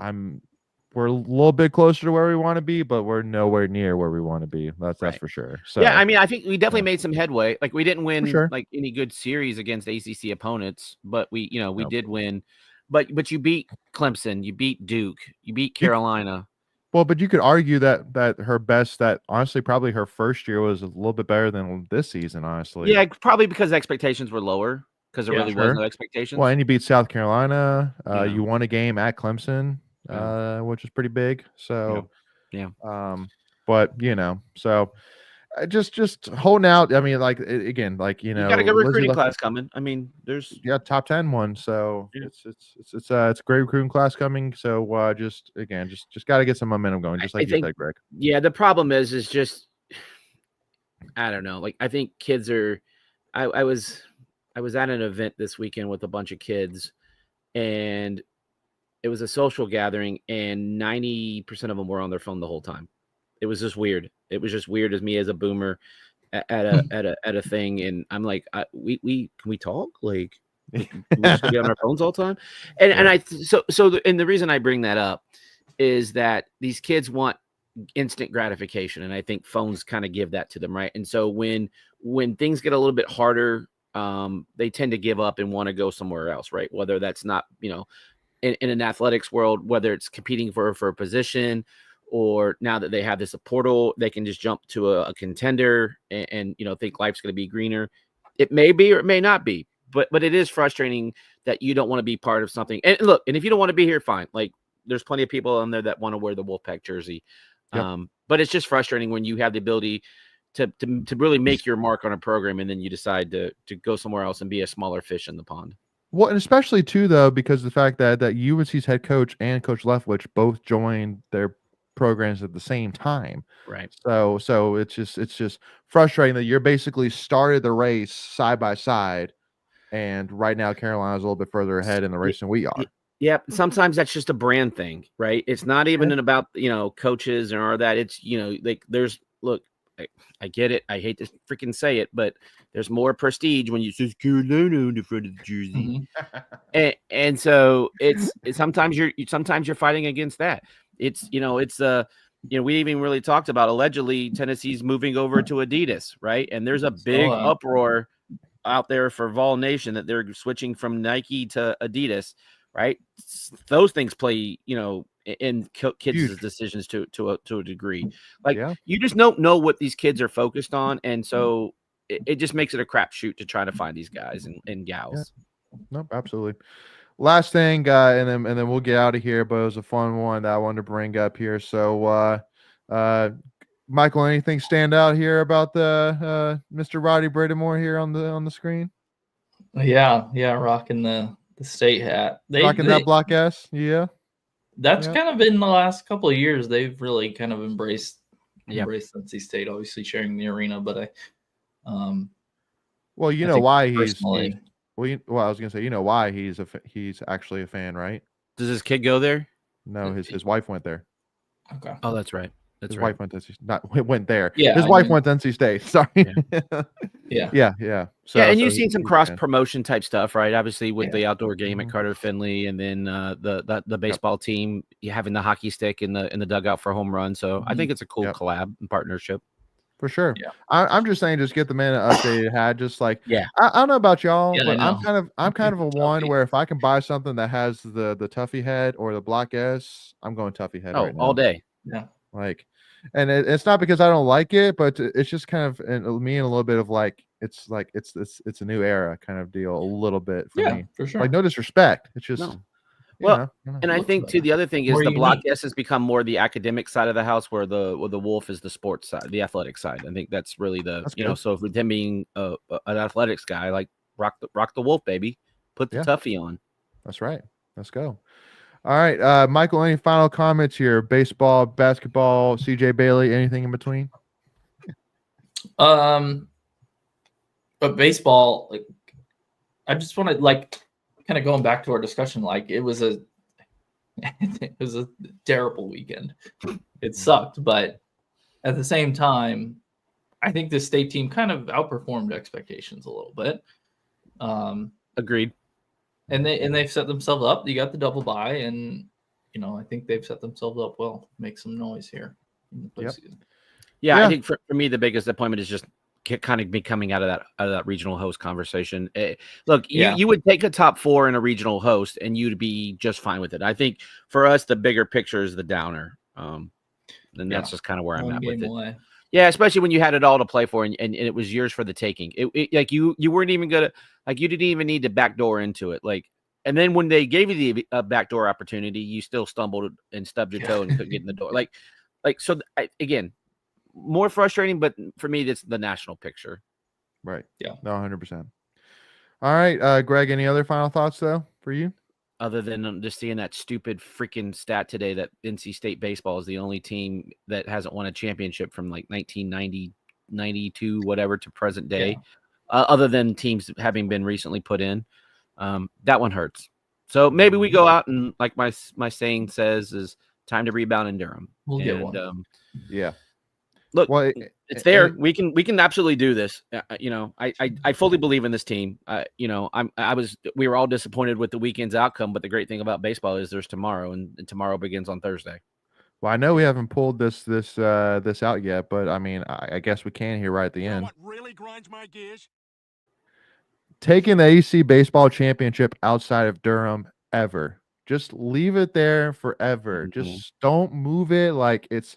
we're a little bit closer to where we want to be, but we're nowhere near where we want to be. That's for sure. So yeah, I mean, I think we definitely made some headway. We didn't win any good series against ACC opponents, but we did win. But you beat Clemson, you beat Duke, you beat Carolina. Well, but you could argue that her best, that honestly probably her first year was a little bit better than this season, honestly. Yeah, probably because expectations were lower because there really was no expectations. Well, and you beat South Carolina. You won a game at Clemson, which is pretty big. So, but so just holding out. I mean, again, you got a good recruiting class coming. I mean, there's top 10 one. So it's a great recruiting class coming. So just got to get some momentum going, just like you said, Greg. Yeah, the problem is just I don't know. I think kids are. I was I was at an event this weekend with a bunch of kids, and it was a social gathering, and 90% of them were on their phone the whole time. It was just weird. It was just weird as me as a boomer at a thing, and I'm like, we can we talk? Like, we're just gonna be on our phones all the time. And the reason I bring that up is that these kids want instant gratification, and I think phones kind of give that to them, right? And so when things get a little bit harder, they tend to give up and want to go somewhere else, right? Whether that's not, in an athletics world, whether it's competing for a position, or now that they have this portal, they can just jump to a contender and think life's going to be greener. It may be or it may not be, but it is frustrating that you don't want to be part of something. And look, and if you don't want to be here, fine. Like, there's plenty of people on there that want to wear the Wolfpack jersey. Yep. But it's just frustrating when you have the ability to really make your mark on a program, and then you decide to go somewhere else and be a smaller fish in the pond. Well, and especially too, though, because of the fact that UNC's head coach and Coach Leftwich both joined their programs at the same time, right? So it's just frustrating that you're basically started the race side by side, and right now Carolina's a little bit further ahead in the race than we are. Yeah, sometimes that's just a brand thing, right? It's not even about coaches or that. It's like there's I get it. I hate to freaking say it, but there's more prestige when you say Carolina on the front of the jersey, and so it's sometimes you're fighting against that. It's we even really talked about allegedly Tennessee's moving over to Adidas, right? And there's a big uproar out there for Vol Nation that they're switching from Nike to Adidas, right? Those things play, in kids' decisions to a degree. Like, you just don't know what these kids are focused on, and so it just makes it a crapshoot to try to find these guys and gals. Yeah. Nope, absolutely. Last thing, and then we'll get out of here. But it was a fun one that I wanted to bring up here. So, Michael, anything stand out here about the Mr. Roddy Brittamore here on the screen? Yeah, rocking the state hat. Rocking that Block S, yeah. That's kind of been the last couple of years. They've really kind of embraced NC State, obviously sharing the arena. But well, you know why he's I was gonna say, why he's actually a fan, right? Does his kid go there? No, his wife went there. Okay. Oh, that's right. His wife went there. Yeah, his wife went to NC State. Sorry. Yeah. So, and you've seen some cross promotion type stuff, right? Obviously, with the outdoor game at Carter Finley, and then the baseball team having the hockey stick in the dugout for home run. So I think it's a cool collab and partnership. For sure. Yeah. I'm just saying, just get the man an updated hat. Just like, I don't know about y'all, but I'm kind of a one where if I can buy something that has the Tuffy head or the Block S, I'm going Tuffy head right now. All day. Yeah. Like, and it's not because I don't like it, but it's just kind of me and a little bit of like it's a new era kind of deal a little bit for me. For sure. Like, no disrespect. It's just and I think too the other thing is the Block S has become more the academic side of the house, where the Wolf is the sports side, the athletic side. I think that's really so with him being an athletics guy, like rock the Wolf, baby. Put the Tuffy on. That's right. Let's go. All right, Michael, any final comments here? Baseball, basketball, CJ Bailey, anything in between? But baseball, like, I just want to kind of going back to our discussion. Like, it was a terrible weekend. It sucked, but at the same time, I think the state team kind of outperformed expectations a little bit. Agreed. And they've set themselves up. You got the double bye, and I think they've set themselves up well. Make some noise here in the postseason. Yeah, I think for me the biggest disappointment is just kind of be coming out of that regional host conversation. Look, you would take a top 4 in a regional host, and you'd be just fine with it. I think for us, the bigger picture is the downer, and that's just kind of where I'm at with it. Yeah, especially when you had it all to play for, and it was yours for the taking. Like you weren't even gonna, like, you didn't even need to backdoor into it. Like, and then when they gave you the backdoor opportunity, you still stumbled and stubbed your toe and couldn't get in the door. So again, more frustrating. But for me, it's the national picture. Right. Yeah. No, 100%. All right, Greg. Any other final thoughts though for you? Other than just seeing that stupid freaking stat today that NC State baseball is the only team that hasn't won a championship from like 1990, 92, whatever, to present day. other than teams having been recently put in. That one hurts. So maybe we go out and, like my saying says, is time to rebound in Durham. We'll get one. Yeah. Look, Well, it's there. We can absolutely do this. I fully believe in this team. We were all disappointed with the weekend's outcome, but the great thing about baseball is there's tomorrow, and tomorrow begins on Thursday. Well, I know we haven't pulled this out yet, but I mean, I guess we can here right at the end. What really grinds my gears? Taking the ACC baseball championship outside of Durham ever. Just leave it there forever. Just don't move it. Like it's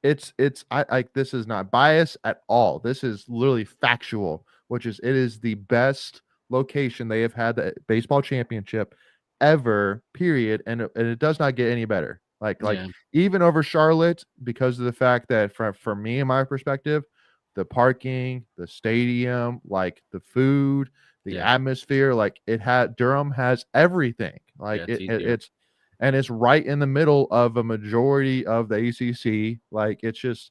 this is not bias at all. This is literally factual, which is it is the best location they have had the baseball championship ever, period. And it does not get any better. Like even over Charlotte, because of the fact that for me, in my perspective, the parking, the stadium, like the food, the atmosphere, like Durham has everything. Like it's right in the middle of a majority of the ACC. Like it's just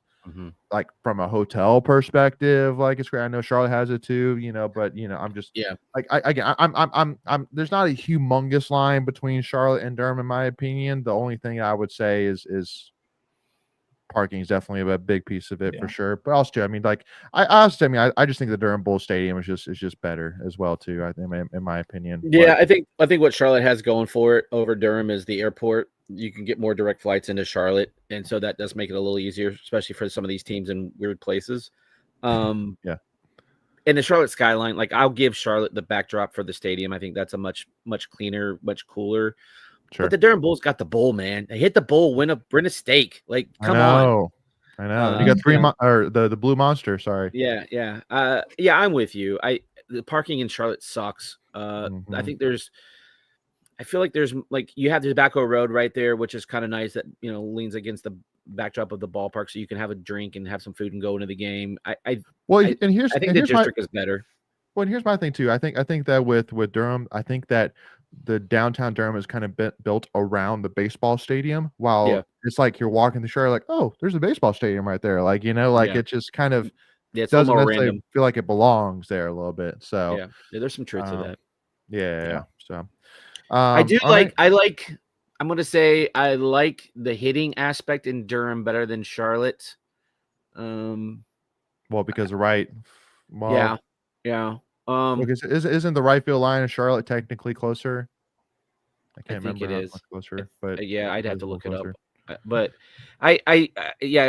like from a hotel perspective, like it's great. I know Charlotte has it too, but I'm just like I'm there's not a humongous line between Charlotte and Durham in my opinion. The only thing I would say is parking is definitely a big piece of it for sure. But also, I mean, like I just think the Durham Bull Stadium is just better as well too. I think, in my opinion. Yeah, I think what Charlotte has going for it over Durham is the airport. You can get more direct flights into Charlotte, and so that does make it a little easier, especially for some of these teams in weird places. And the Charlotte skyline, like I'll give Charlotte the backdrop for the stadium. I think that's a much cleaner, much cooler. Sure. But the Durham Bulls got the bull, man. They hit the bull, win a steak. Like, come on. I know. You got the Blue Monster. Sorry. Yeah. I'm with you. The parking in Charlotte sucks. I feel like there's like you have the Tobacco Road right there, which is kind of nice. That leans against the backdrop of the ballpark, so you can have a drink and have some food and go into the game. I think the district is better. Well, and here's my thing too. I think that with Durham, I think that the downtown Durham is kind of built around the baseball stadium. While it's like you're walking the shore, like, oh, there's a baseball stadium right there. Like it just kind of doesn't necessarily feel like it belongs there a little bit. So there's some truth to that. Yeah. So I do like. Right. I'm gonna say I like the hitting aspect in Durham better than Charlotte. Well, because yeah. Because isn't the right field line of Charlotte technically closer? I can't remember. It is closer, but I'd have to look it up. But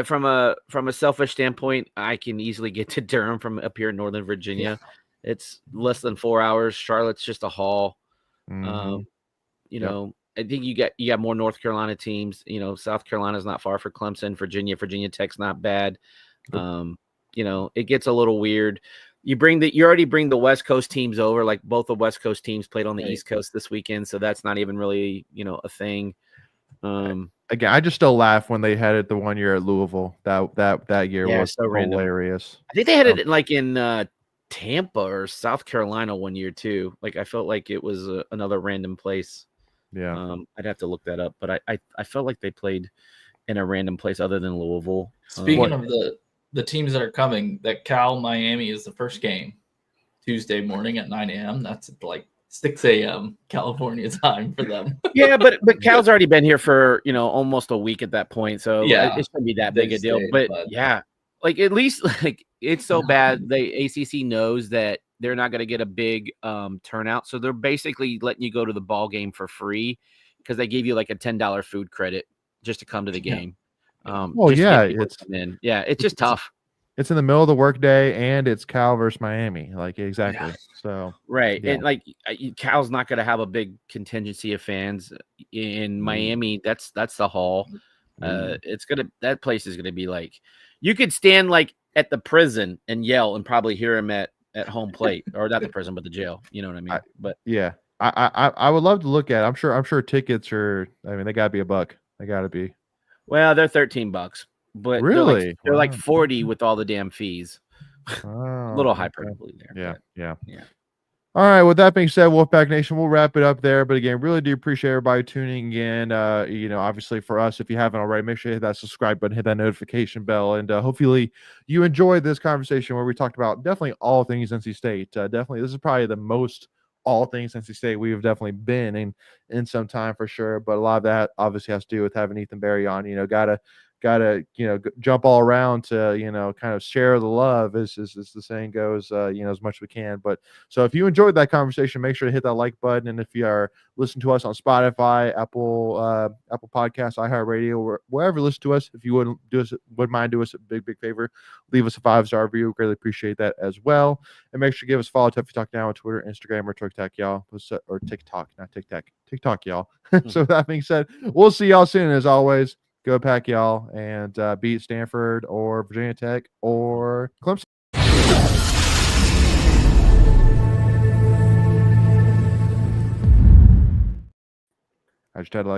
from a selfish standpoint, I can easily get to Durham from up here in Northern Virginia. It's less than 4 hours. Charlotte's just a haul. I think you got more North Carolina teams. South Carolina's not far for Clemson. Virginia Tech's not bad. It gets a little weird. You already bring the West Coast teams over, like both the West Coast teams played on the East Coast this weekend, so that's not even really, a thing. Again, I just still laugh when they had it the 1 year at Louisville. That year was so hilarious. I think they had it like in Tampa or South Carolina 1 year too. Like I felt like it was another random place. Yeah. I'd have to look that up, but I felt like they played in a random place other than Louisville. Speaking of the teams that are coming, that Cal Miami is the first game Tuesday morning at 9 a.m. That's like 6 a.m. California time for them. Yeah, but Cal's already been here for almost a week at that point, so it shouldn't be that big a deal. But like at least like it's so bad. The ACC knows that they're not going to get a big turnout, so they're basically letting you go to the ball game for free because they give you like a $10 food credit just to come to the game. It's just tough. It's in the middle of the workday, and it's Cal versus Miami. Like exactly. So and like Cal's not going to have a big contingency of fans in Miami. That's the hall. That place is gonna be like you could stand like at the prison and yell and probably hear him at home plate, or not the prison but the jail. You know what I mean? I would love to look at it. I'm sure tickets are. I mean, they gotta be $1. They gotta be. Well, they're $13, but really they're like 40 with all the damn fees. Oh, a little hyperbole there. Yeah. All right. With that being said, Wolfpack Nation, we'll wrap it up there. But again, really do appreciate everybody tuning in. Obviously for us, if you haven't already, make sure you hit that subscribe button, hit that notification bell, and hopefully you enjoyed this conversation where we talked about definitely all things NC State. Definitely, this is probably the most all things NC State we've definitely been in some time for sure. But a lot of that obviously has to do with having Ethan Berry on. Gotta jump all around to kind of share the love, as the saying goes, as much as we can. But so if you enjoyed that conversation, make sure to hit that like button. And if you are listening to us on Spotify, Apple Podcasts, iHeartRadio, wherever you listen to us, if you wouldn't mind do us a big favor, leave us a 5-star review. Greatly appreciate that as well. And make sure to give us a follow, Tuffy Talk now on Twitter, Instagram, or TikTok, y'all. Or TikTok, not TikTok. TikTok, y'all. So with that being said, we'll see y'all soon. As always, go Pack, y'all, and beat Stanford or Virginia Tech or Clemson. I just had to